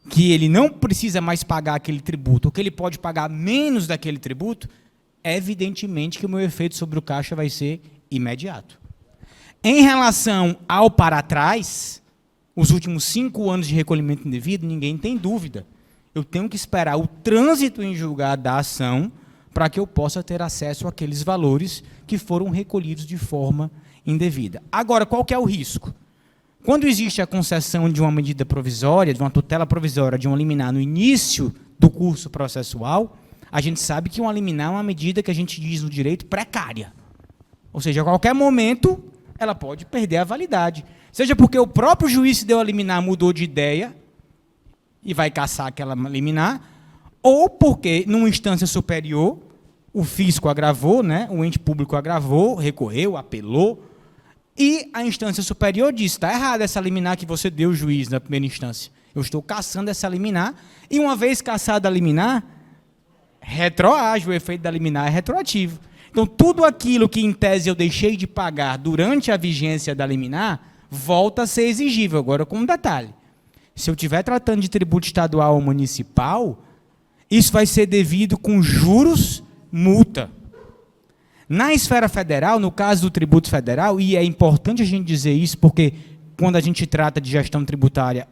C: que ele não precisa mais pagar aquele tributo, ou que ele pode pagar menos daquele tributo, evidentemente que o meu efeito sobre o caixa vai ser imediato. Em relação ao para trás, os últimos 5 anos de recolhimento indevido, ninguém tem dúvida. Eu tenho que esperar o trânsito em julgado da ação para que eu possa ter acesso àqueles valores que foram recolhidos de forma indevida. Agora, qual que é o risco? Quando existe a concessão de uma medida provisória, de uma tutela provisória, de uma liminar no início do curso processual, a gente sabe que uma liminar é uma medida que a gente diz no direito precária. Ou seja, a qualquer momento, ela pode perder a validade. Seja porque o próprio juiz que deu a liminar mudou de ideia e vai cassar aquela liminar, ou porque, numa instância superior, o fisco agravou, né, o ente público agravou, recorreu, apelou, e a instância superior disse, está errada essa liminar que você deu, juiz, na primeira instância. Eu estou cassando essa liminar, e uma vez cassada a liminar, retroage, o efeito da liminar é retroativo. Então, tudo aquilo que, em tese, eu deixei de pagar durante a vigência da liminar, volta a ser exigível. Agora, com um detalhe. Se eu estiver tratando de tributo estadual ou municipal, isso vai ser devido com juros, multa. Na esfera federal, no caso do tributo federal, e é importante a gente dizer isso, porque quando a gente trata de gestão tributária,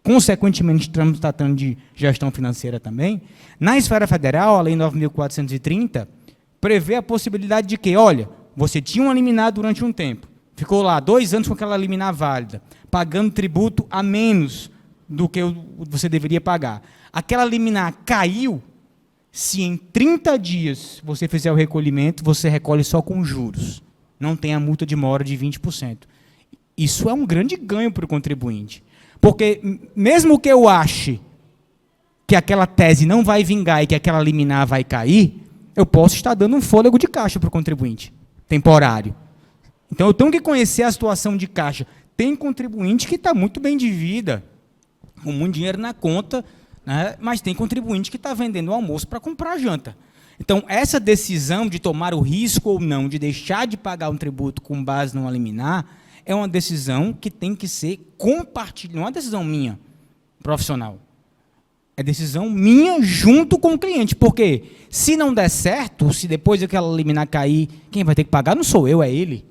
C: consequentemente estamos tratando de gestão financeira também, na esfera federal, a Lei 9.430, prevê a possibilidade de que, olha, você tinha uma liminar durante um tempo, ficou lá 2 anos com aquela liminar válida, pagando tributo a menos do que você deveria pagar. Aquela liminar caiu, se em 30 dias você fizer o recolhimento, você recolhe só com juros. Não tem a multa de mora de 20%. Isso é um grande ganho para o contribuinte. Porque, mesmo que eu ache que aquela tese não vai vingar e que aquela liminar vai cair, eu posso estar dando um fôlego de caixa para o contribuinte, temporário. Então, eu tenho que conhecer a situação de caixa. Tem contribuinte que está muito bem de vida, com muito dinheiro na conta, né? Mas tem contribuinte que está vendendo o almoço para comprar a janta. Então, essa decisão de tomar o risco ou não, de deixar de pagar um tributo com base numa liminar, é uma decisão que tem que ser compartilhada, não é uma decisão minha, profissional. É decisão minha junto com o cliente, porque se não der certo, se depois aquela liminar cair, quem vai ter que pagar não sou eu, é ele.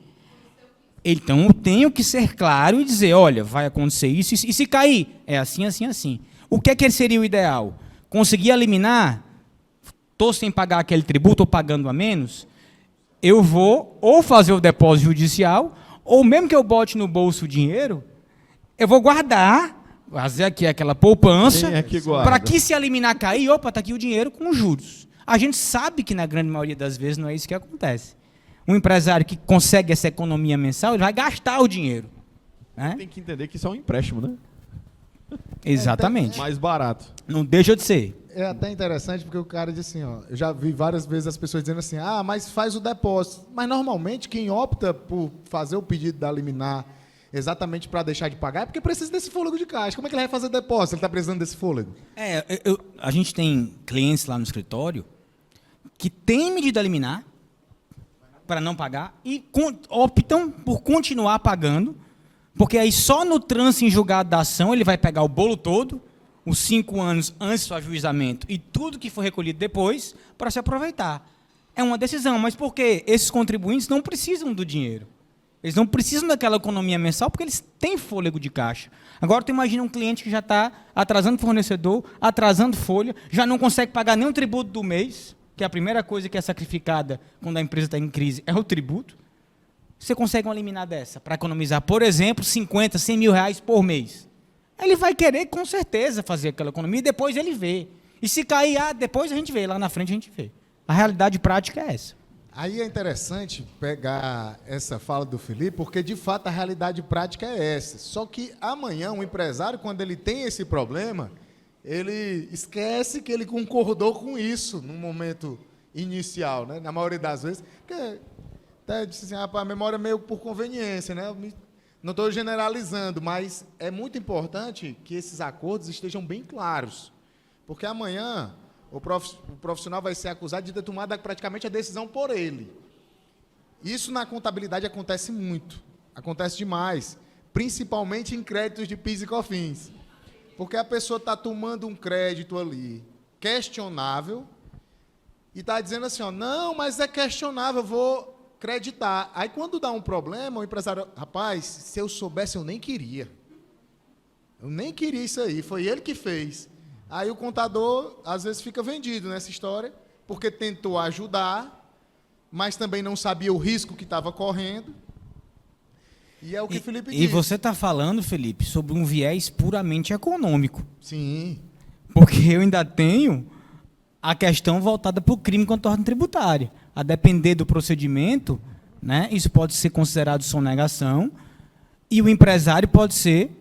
C: Então, eu tenho que ser claro e dizer, olha, vai acontecer isso, e se cair, é assim, assim, assim. O que é que seria o ideal? Conseguir eliminar, estou sem pagar aquele tributo ou pagando a menos, eu vou ou fazer o depósito judicial, ou mesmo que eu bote no bolso o dinheiro, eu vou guardar, fazer aqui aquela poupança, para que se eliminar cair, opa, está aqui o dinheiro com juros. A gente sabe que na grande maioria das vezes não é isso que acontece. Um empresário que consegue essa economia mensal, ele vai gastar o dinheiro. Né?
B: Tem que entender que isso é um empréstimo, né?
C: Exatamente.
B: Mais barato.
C: Não deixa de ser.
A: É até interessante porque o cara diz assim, ó, eu já vi várias vezes as pessoas dizendo assim, ah, mas faz o depósito. Mas normalmente quem opta por fazer o pedido da liminar exatamente para deixar de pagar é porque precisa desse fôlego de caixa. Como é que ele vai fazer depósito? Ele está precisando desse fôlego.
C: A gente tem clientes lá no escritório que têm medida liminar para não pagar e optam por continuar pagando, porque aí só no trânsito em julgado da ação ele vai pegar o bolo todo, os 5 anos antes do ajuizamento e tudo que for recolhido depois para se aproveitar. É uma decisão, mas porque esses contribuintes não precisam do dinheiro. Eles não precisam daquela economia mensal porque eles têm fôlego de caixa. Agora, tu imagina um cliente que já está atrasando fornecedor, atrasando folha, já não consegue pagar nem o tributo do mês, que é a primeira coisa que é sacrificada quando a empresa está em crise, é o tributo. Você consegue uma liminar dessa para economizar, por exemplo, 50, 100 mil reais por mês. Ele vai querer, com certeza, fazer aquela economia e depois ele vê. E se cair, depois a gente vê, lá na frente a gente vê. A realidade prática é essa.
A: Aí é interessante pegar essa fala do Felipe, porque, de fato, a realidade prática é essa. Só que amanhã, um empresário, quando ele tem esse problema, ele esquece que ele concordou com isso no momento inicial, né? Na maioria das vezes. Porque até disse assim, a memória é meio por conveniência, né? Não estou generalizando, mas é muito importante que esses acordos estejam bem claros. Porque amanhã o profissional vai ser acusado de ter tomado praticamente a decisão por ele. Isso na contabilidade acontece muito, acontece demais, principalmente em créditos de PIS e COFINS. Porque a pessoa está tomando um crédito ali questionável e está dizendo assim, ó, não, mas é questionável, eu vou creditar. Aí, quando dá um problema, o empresário, rapaz, se eu soubesse, eu nem queria. Eu nem queria isso aí, foi ele que fez. Aí o contador, às vezes, fica vendido nessa história, porque tentou ajudar, mas também não sabia o risco que estava correndo. E é o que o Felipe disse.
C: E você está falando, Felipe, sobre um viés puramente econômico.
A: Sim.
C: Porque eu ainda tenho a questão voltada para o crime contra a ordem tributária. A depender do procedimento, né, isso pode ser considerado sonegação e o empresário pode ser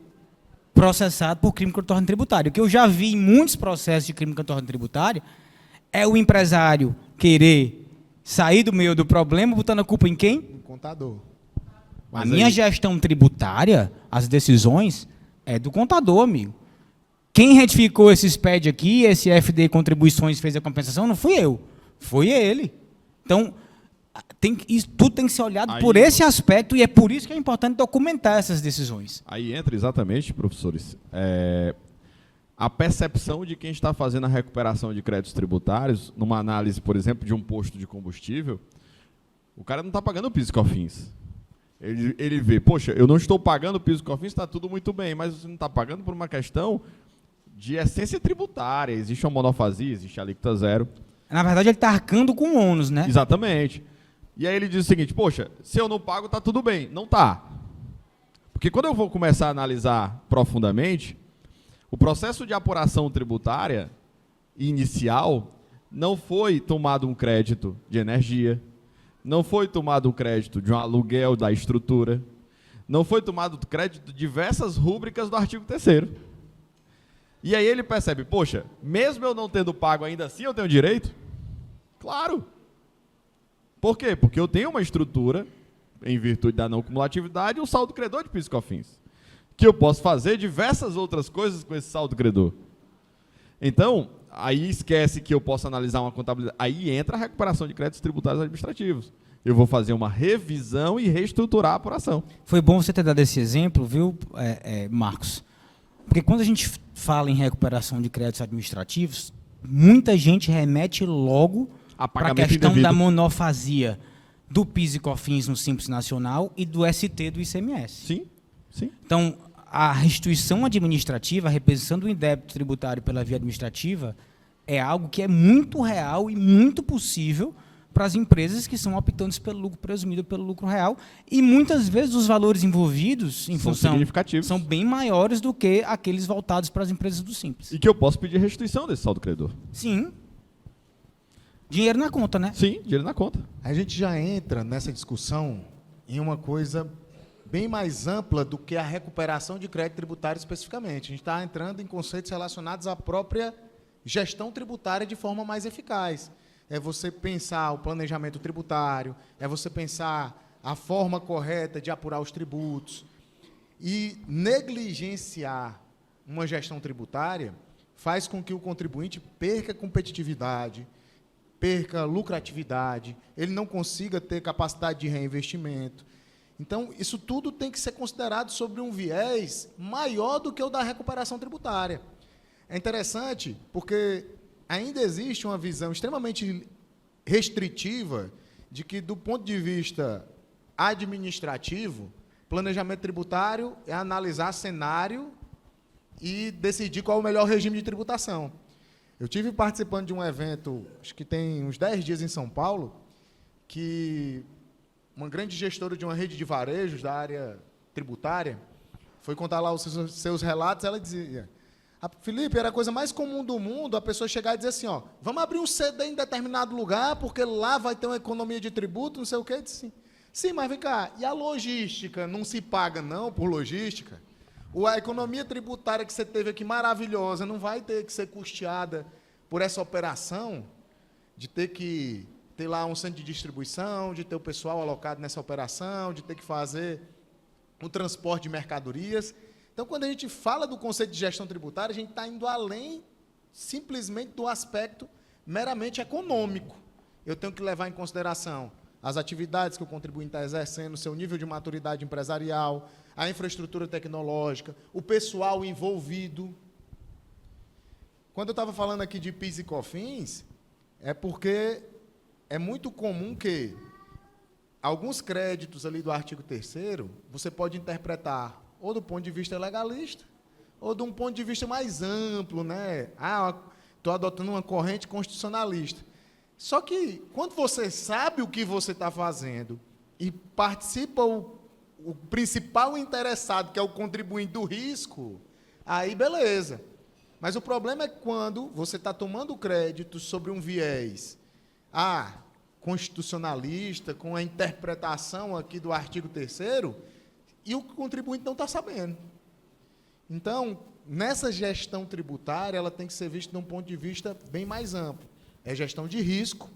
C: processado por crime contra a ordem tributária. O que eu já vi em muitos processos de crime contra a ordem tributária é o empresário querer sair do meio do problema botando a culpa em quem?
A: O contador.
C: A minha gestão tributária, as decisões, é do contador, amigo. Quem retificou esse SPED aqui, esse FD Contribuições fez a compensação, não fui eu, foi ele. Então, isso tudo tem que ser olhado por esse aspecto e é por isso que é importante documentar essas decisões.
B: Aí entra exatamente, professores, a percepção de quem está fazendo a recuperação de créditos tributários, numa análise, por exemplo, de um posto de combustível, o cara não está pagando o PIS e COFINS. Ele vê, poxa, eu não estou pagando o PIS e COFINS, está tudo muito bem, mas você não está pagando por uma questão de essência tributária. Existe uma monofasia, existe a alíquota zero.
C: Na verdade, ele está arcando com ônus, né?
B: Exatamente. E aí ele diz o seguinte, poxa, se eu não pago, está tudo bem. Não está. Porque quando eu vou começar a analisar profundamente, o processo de apuração tributária inicial não foi tomado um crédito de energia, não foi tomado o crédito de um aluguel da estrutura, não foi tomado crédito de diversas rúbricas do artigo 3º. E aí ele percebe, poxa, mesmo eu não tendo pago ainda assim, eu tenho direito? Claro. Por quê? Porque eu tenho uma estrutura, em virtude da não cumulatividade, um saldo credor de PIS e COFINS, que eu posso fazer diversas outras coisas com esse saldo credor. Então, aí esquece que eu posso analisar uma contabilidade. Aí entra a recuperação de créditos tributários administrativos. Eu vou fazer uma revisão e reestruturar a apuração.
C: Foi bom você ter dado esse exemplo, viu, Marcos? Porque quando a gente fala em recuperação de créditos administrativos, muita gente remete logo para a questão
B: indevido
C: da monofasia do PIS e COFINS no Simples Nacional e do ST do ICMS.
B: Sim, sim.
C: Então, a restituição administrativa, a reposição do indébito tributário pela via administrativa, é algo que é muito real e muito possível para as empresas que são optantes pelo lucro presumido, pelo lucro real, e muitas vezes os valores envolvidos em função
B: significativos,
C: são bem maiores do que aqueles voltados para as empresas do Simples.
B: E que eu posso pedir restituição desse saldo credor.
C: Sim. Dinheiro na conta, né?
B: Sim, dinheiro na conta.
A: A gente já entra nessa discussão em uma coisa bem mais ampla do que a recuperação de crédito tributário especificamente. A gente está entrando em conceitos relacionados à própria gestão tributária de forma mais eficaz. É você pensar o planejamento tributário, é você pensar a forma correta de apurar os tributos. E negligenciar uma gestão tributária faz com que o contribuinte perca competitividade, perca lucratividade, ele não consiga ter capacidade de reinvestimento. Então, isso tudo tem que ser considerado sobre um viés maior do que o da recuperação tributária. É interessante porque ainda existe uma visão extremamente restritiva de que, do ponto de vista administrativo, planejamento tributário é analisar cenário e decidir qual é o melhor regime de tributação. Eu tive participando de um evento, acho que tem uns 10 dias em São Paulo, que uma grande gestora de uma rede de varejos da área tributária foi contar lá os seus relatos, ela dizia, Felipe, era a coisa mais comum do mundo a pessoa chegar e dizer assim, ó, vamos abrir um CD em determinado lugar, porque lá vai ter uma economia de tributo, não sei o quê. Eu disse, sim, mas vem cá, e a logística não se paga não por logística? A economia tributária que você teve aqui maravilhosa não vai ter que ser custeada por essa operação de ter que ter lá um centro de distribuição, de ter o pessoal alocado nessa operação, de ter que fazer o transporte de mercadorias. Então, quando a gente fala do conceito de gestão tributária, a gente está indo além simplesmente do aspecto meramente econômico. Eu tenho que levar em consideração as atividades que o contribuinte está exercendo, o seu nível de maturidade empresarial, a infraestrutura tecnológica, o pessoal envolvido. Quando eu estava falando aqui de PIS e COFINS, é porque é muito comum que alguns créditos ali do artigo 3º, você pode interpretar ou do ponto de vista legalista, ou de um ponto de vista mais amplo, né? Estou adotando uma corrente constitucionalista. Só que, quando você sabe o que você está fazendo e participa o principal interessado, que é o contribuinte do risco, aí beleza. Mas o problema é quando você está tomando crédito sobre um viés constitucionalista, com a interpretação aqui do artigo 3º, e o contribuinte não está sabendo. Então, nessa gestão tributária, ela tem que ser vista de um ponto de vista bem mais amplo. É gestão de risco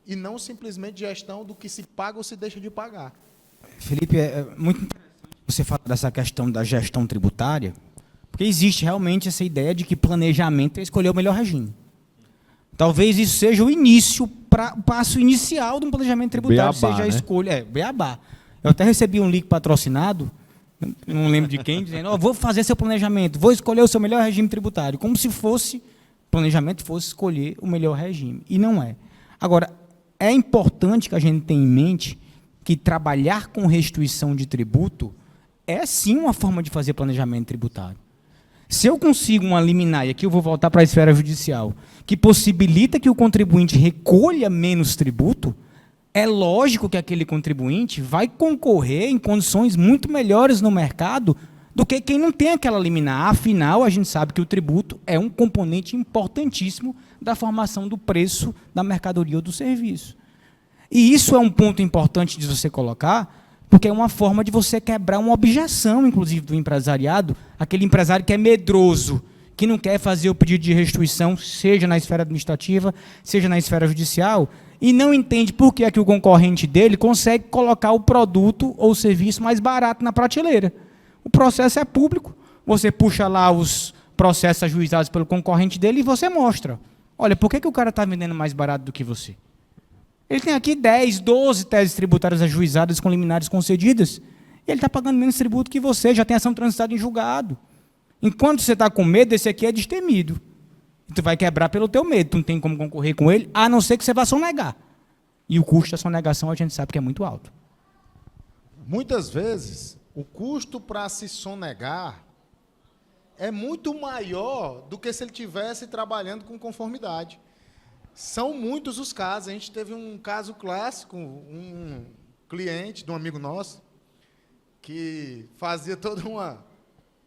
A: e não simplesmente gestão do que se paga ou se deixa de pagar.
C: Felipe, é muito interessante você falar dessa questão da gestão tributária, porque existe realmente essa ideia de que planejamento é escolher o melhor regime. Talvez isso seja o início, o passo inicial de um planejamento tributário,
B: beabá,
C: seja a
B: né?
C: escolha. Beabá. Eu até recebi um link patrocinado, não lembro de quem, dizendo, vou fazer seu planejamento, vou escolher o seu melhor regime tributário, como se planejamento fosse escolher o melhor regime. E não é. Agora, é importante que a gente tenha em mente que trabalhar com restituição de tributo é sim uma forma de fazer planejamento tributário. Se eu consigo uma liminar, e aqui eu vou voltar para a esfera judicial, que possibilita que o contribuinte recolha menos tributo, é lógico que aquele contribuinte vai concorrer em condições muito melhores no mercado do que quem não tem aquela liminar. Afinal, a gente sabe que o tributo é um componente importantíssimo da formação do preço da mercadoria ou do serviço. E isso é um ponto importante de você colocar, porque é uma forma de você quebrar uma objeção, inclusive, do empresariado, aquele empresário que é medroso, que não quer fazer o pedido de restituição, seja na esfera administrativa, seja na esfera judicial, e não entende por que é que o concorrente dele consegue colocar o produto ou o serviço mais barato na prateleira. O processo é público, você puxa lá os processos ajuizados pelo concorrente dele e você mostra. Olha, por que o cara está vendendo mais barato do que você? Ele tem aqui 10, 12 teses tributárias ajuizadas com liminares concedidas, e ele está pagando menos tributo que você, já tem ação transitada em julgado. Enquanto você está com medo, esse aqui é destemido. Tu vai quebrar pelo teu medo, tu não tem como concorrer com ele, a não ser que você vá sonegar. E o custo da sonegação a gente sabe que é muito alto.
A: Muitas vezes, o custo para se sonegar é muito maior do que se ele estivesse trabalhando com conformidade. São muitos os casos. A gente teve um caso clássico, um cliente de um amigo nosso, que fazia todo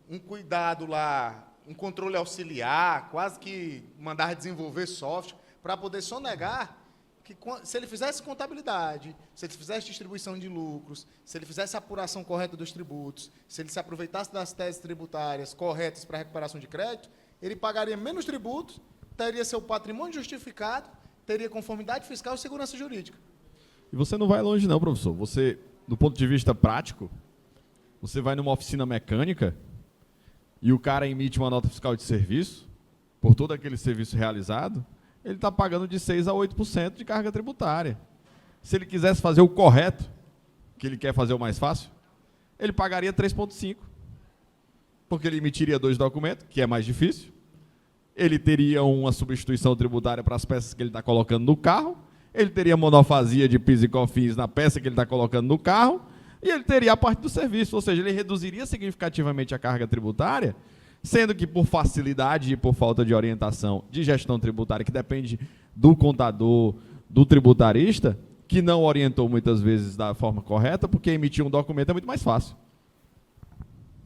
A: um cuidado lá, um controle auxiliar, quase que mandar desenvolver software, para poder sonegar que, se ele fizesse contabilidade, se ele fizesse distribuição de lucros, se ele fizesse a apuração correta dos tributos, se ele se aproveitasse das teses tributárias corretas para recuperação de crédito, ele pagaria menos tributos, teria seu patrimônio justificado, teria conformidade fiscal e segurança jurídica.
B: E você não vai longe não, professor. Você, do ponto de vista prático, você vai numa oficina mecânica e o cara emite uma nota fiscal de serviço, por todo aquele serviço realizado, ele está pagando de 6% a 8% de carga tributária. Se ele quisesse fazer o correto, que ele quer fazer o mais fácil, ele pagaria 3,5%, porque ele emitiria 2 documentos, que é mais difícil, ele teria uma substituição tributária para as peças que ele está colocando no carro, ele teria monofasia de PIS e COFINS na peça que ele está colocando no carro, e ele teria a parte do serviço, ou seja, ele reduziria significativamente a carga tributária, sendo que por facilidade e por falta de orientação de gestão tributária, que depende do contador, do tributarista, que não orientou muitas vezes da forma correta, porque emitir um documento é muito mais fácil.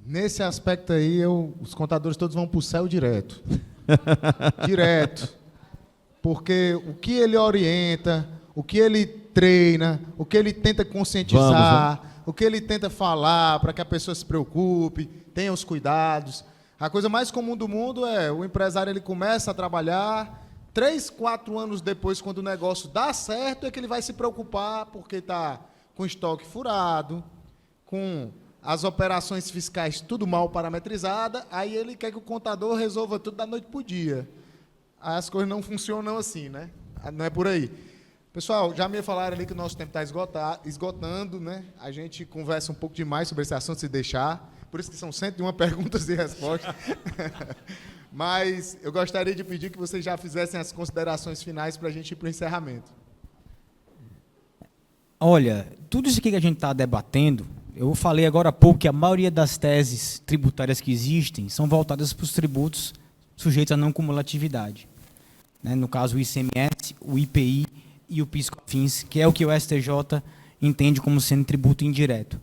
A: Nesse aspecto aí, os contadores todos vão para o céu direto. Direto. Porque o que ele orienta, o que ele treina, o que ele tenta conscientizar, o que ele tenta falar para que a pessoa se preocupe, tenha os cuidados. A coisa mais comum do mundo é o empresário, ele começa a trabalhar, 3, 4 anos depois, quando o negócio dá certo, é que ele vai se preocupar porque está com estoque furado, com as operações fiscais tudo mal parametrizada, aí ele quer que o contador resolva tudo da noite para o dia. As coisas não funcionam assim, né? Não é por aí. Pessoal, já me falaram ali que o nosso tempo está esgotando, né? A gente conversa um pouco demais sobre esse assunto, se deixar. Por isso que são 101 perguntas e respostas. Mas eu gostaria de pedir que vocês já fizessem as considerações finais para a gente ir para o encerramento.
C: Olha, tudo isso aqui que a gente está debatendo, eu falei agora há pouco que a maioria das teses tributárias que existem são voltadas para os tributos sujeitos à não cumulatividade. Né? No caso, o ICMS, o IPI e o PIS/COFINS, que é o que o STJ entende como sendo tributo indireto.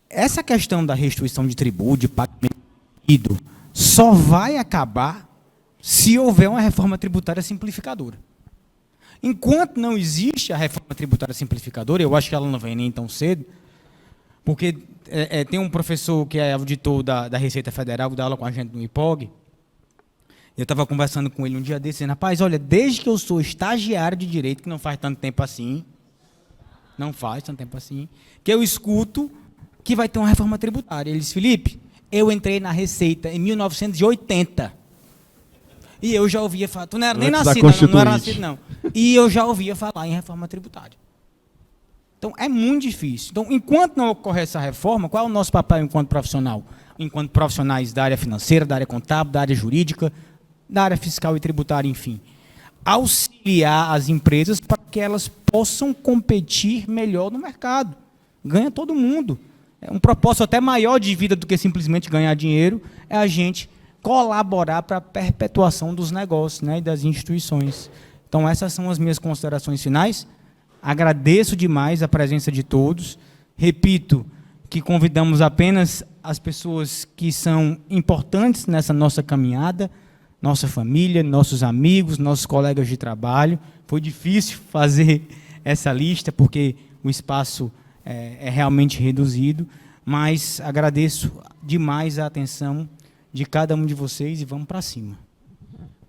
C: Essa questão da restituição de tributo, de pagamento devido, só vai acabar se houver uma reforma tributária simplificadora. Enquanto não existe a reforma tributária simplificadora, eu acho que ela não vem nem tão cedo, porque tem um professor que é auditor da Receita Federal, que dá aula com a gente no IPOG, eu estava conversando com ele um dia desse, dizendo, rapaz, olha, desde que eu sou estagiário de direito, que não faz tanto tempo assim, que eu escuto que vai ter uma reforma tributária. Ele disse, Felipe, eu entrei na Receita em 1980, e eu já ouvia falar, tu não era nem nascido, não era nascido não, e eu já ouvia falar em reforma tributária. Então, é muito difícil. Então, enquanto não ocorre essa reforma, qual é o nosso papel enquanto profissional? Enquanto profissionais da área financeira, da área contábil, da área jurídica, da área fiscal e tributária, enfim. Auxiliar as empresas para que elas possam competir melhor no mercado. Ganha todo mundo. É um propósito até maior de vida do que simplesmente ganhar dinheiro, é a gente colaborar para a perpetuação dos negócios, né, e das instituições. Então, essas são as minhas considerações finais. Agradeço demais a presença de todos. Repito que convidamos apenas as pessoas que são importantes nessa nossa caminhada, nossa família, nossos amigos, nossos colegas de trabalho. Foi difícil fazer essa lista, porque o espaço é realmente reduzido, mas agradeço demais a atenção de cada um de vocês e vamos para cima.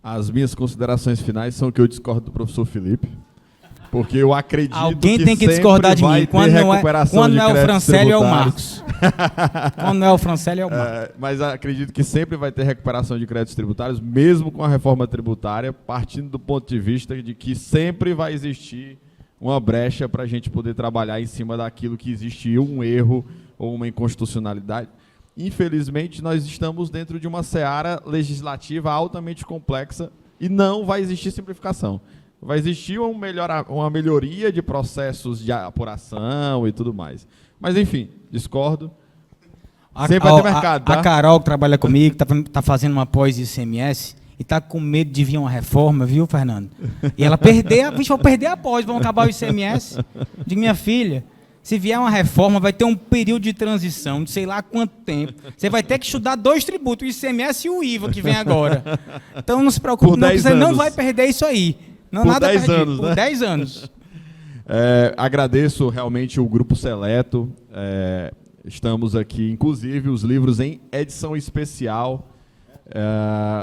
B: As minhas considerações finais são que eu discordo do professor Felipe, porque eu acredito
C: alguém
B: que
C: tem que discordar de mim. Quando não é o Francelli, é o Marcos. Quando não é o Francelli, é o Marcos.
B: Mas acredito que sempre vai ter recuperação de créditos tributários, mesmo com a reforma tributária, partindo do ponto de vista de que sempre vai existir uma brecha para a gente poder trabalhar em cima daquilo que existiu, um erro ou uma inconstitucionalidade. Infelizmente, nós estamos dentro de uma seara legislativa altamente complexa e não vai existir simplificação. Vai existir uma melhoria de processos de apuração e tudo mais. Mas, enfim, discordo. Sempre vai ter mercado, tá?
C: A Carol, que trabalha comigo, está fazendo uma pós-ICMS e está com medo de vir uma reforma, viu, Fernando? E ela vou perder a pós, vamos acabar o ICMS. De minha filha, se vier uma reforma, vai ter um período de transição, de sei lá quanto tempo. Você vai ter que estudar 2 tributos, o ICMS e o IVA, que vem agora. Então, não se preocupe, não, você não vai perder isso aí. Não,
B: por
C: nada
B: 10
C: perdido,
B: anos,
C: por
B: né?
C: 10 anos.
B: Agradeço realmente o Grupo Seleto. Estamos aqui, inclusive, os livros em edição especial.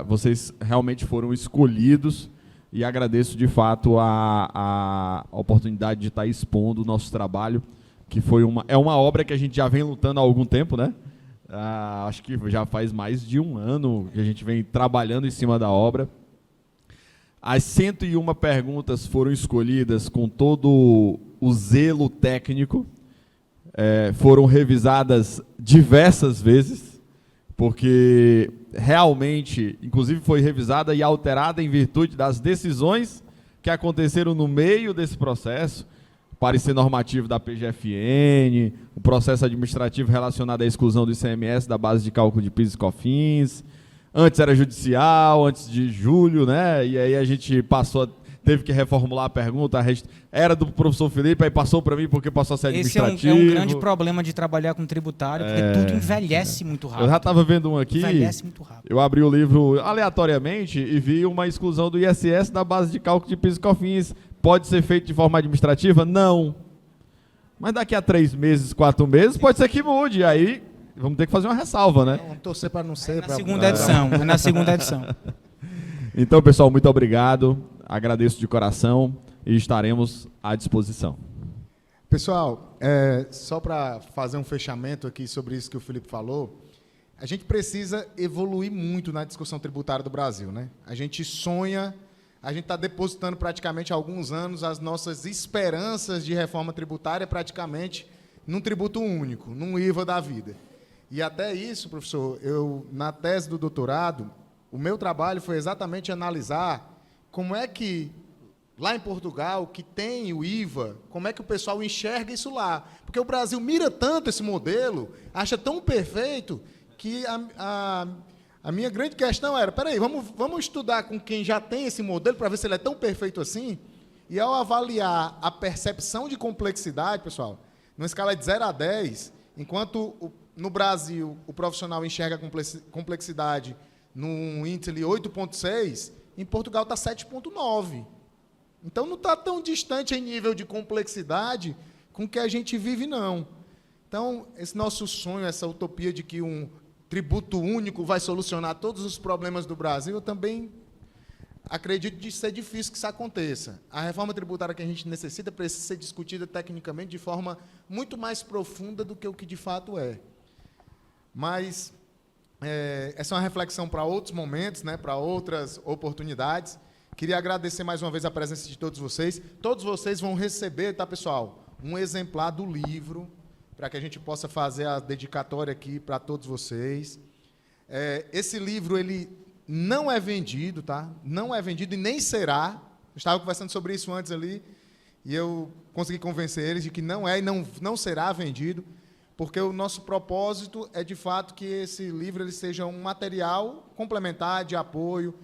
B: Vocês realmente foram escolhidos e agradeço, de fato, a oportunidade de estar expondo o nosso trabalho, que foi é uma obra que a gente já vem lutando há algum tempo, né? Acho que já faz mais de um ano que a gente vem trabalhando em cima da obra. As 101 perguntas foram escolhidas com todo o zelo técnico, foram revisadas diversas vezes, porque realmente, inclusive foi revisada e alterada em virtude das decisões que aconteceram no meio desse processo, parecer normativo da PGFN, o processo administrativo relacionado à exclusão do ICMS da base de cálculo de PIS e COFINS. Antes era judicial, antes de julho, né? E aí a gente teve que reformular a pergunta, era do professor Felipe, aí passou para mim porque passou a ser administrativo.
C: Esse é um grande problema de trabalhar com tributário, porque tudo envelhece muito rápido.
B: Eu já estava vendo um aqui,
C: envelhece muito rápido.
B: Eu abri o livro aleatoriamente e vi uma exclusão do ISS da base de cálculo de PIS e COFINS. Pode ser feito de forma administrativa? Não. Mas daqui a 3 meses, 4 meses, pode ser que mude, aí vamos ter que fazer uma ressalva, né?
A: Vamos torcer para não ser.
C: Na segunda edição.
B: Então, pessoal, muito obrigado. Agradeço de coração e estaremos à disposição.
A: Pessoal, só para fazer um fechamento aqui sobre isso que o Felipe falou, a gente precisa evoluir muito na discussão tributária do Brasil, né? A gente sonha, a gente está depositando praticamente há alguns anos as nossas esperanças de reforma tributária praticamente num tributo único, num IVA da vida. E até isso, professor, na tese do doutorado, o meu trabalho foi exatamente analisar como é que, lá em Portugal, que tem o IVA, como é que o pessoal enxerga isso lá. Porque o Brasil mira tanto esse modelo, acha tão perfeito, que a minha grande questão era, peraí, vamos estudar com quem já tem esse modelo para ver se ele é tão perfeito assim? E ao avaliar a percepção de complexidade, pessoal, numa escala de 0 a 10, enquanto no Brasil o profissional enxerga a complexidade num índice de 8,6, em Portugal está 7,9. Então não está tão distante em nível de complexidade com o que a gente vive, não. Então, esse nosso sonho, essa utopia de que um tributo único vai solucionar todos os problemas do Brasil, eu também acredito de ser difícil que isso aconteça. A reforma tributária que a gente necessita precisa ser discutida tecnicamente de forma muito mais profunda do que o que de fato é. Mas essa é uma reflexão para outros momentos, né, para outras oportunidades. Queria agradecer mais uma vez a presença de todos vocês. Todos vocês vão receber, tá, pessoal, um exemplar do livro, para que a gente possa fazer a dedicatória aqui para todos vocês. Esse livro, ele não é vendido, tá? Não é vendido e nem será. Eu estava conversando sobre isso antes ali, e eu consegui convencer eles de que não é e não será vendido, porque o nosso propósito é, de fato, que esse livro ele seja um material complementar de apoio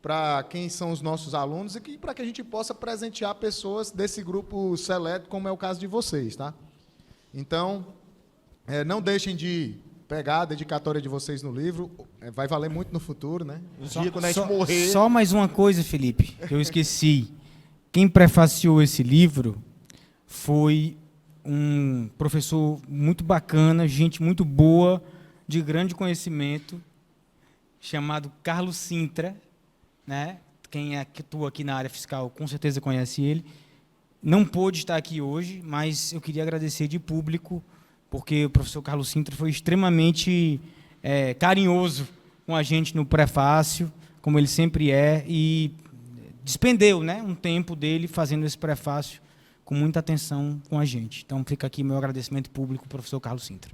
A: para quem são os nossos alunos e para que a gente possa presentear pessoas desse grupo seleto, como é o caso de vocês, tá? Então, não deixem de pegar a dedicatória de vocês no livro, vai valer muito no futuro, né? Um dia, quando a gente morrer...
C: Só mais uma coisa, Felipe, que eu esqueci. Quem prefaciou esse livro foi um professor muito bacana, gente muito boa, de grande conhecimento, chamado Carlos Sintra, né? Quem atua aqui na área fiscal com certeza conhece ele. Não pôde estar aqui hoje, mas eu queria agradecer de público, porque o professor Carlos Sintra foi extremamente carinhoso com a gente no prefácio, como ele sempre é, e despendeu, né, um tempo dele fazendo esse prefácio com muita atenção com a gente. Então, fica aqui meu agradecimento público ao professor Carlos Sintra.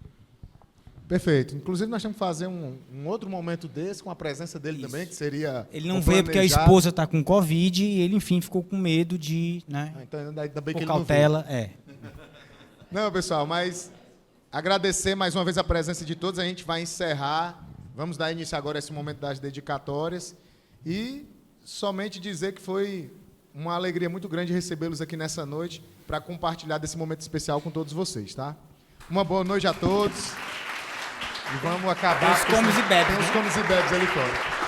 A: Perfeito. Inclusive, nós temos que fazer um outro momento desse, com a presença dele também, que seria...
C: Ele não veio porque a esposa está com Covid e ele, enfim, ficou com medo de... Né,
A: então, ainda bem que
C: por
A: ele
C: cautela,
A: não veio. Não, pessoal, mas agradecer mais uma vez a presença de todos. A gente vai encerrar, vamos dar início agora a esse momento das dedicatórias e somente dizer que foi uma alegria muito grande recebê-los aqui nessa noite para compartilhar desse momento especial com todos vocês, tá? Uma boa noite a todos. E vamos acabar...
C: Tem os comes e bebes.
A: Tem os comes e bebes ali fora.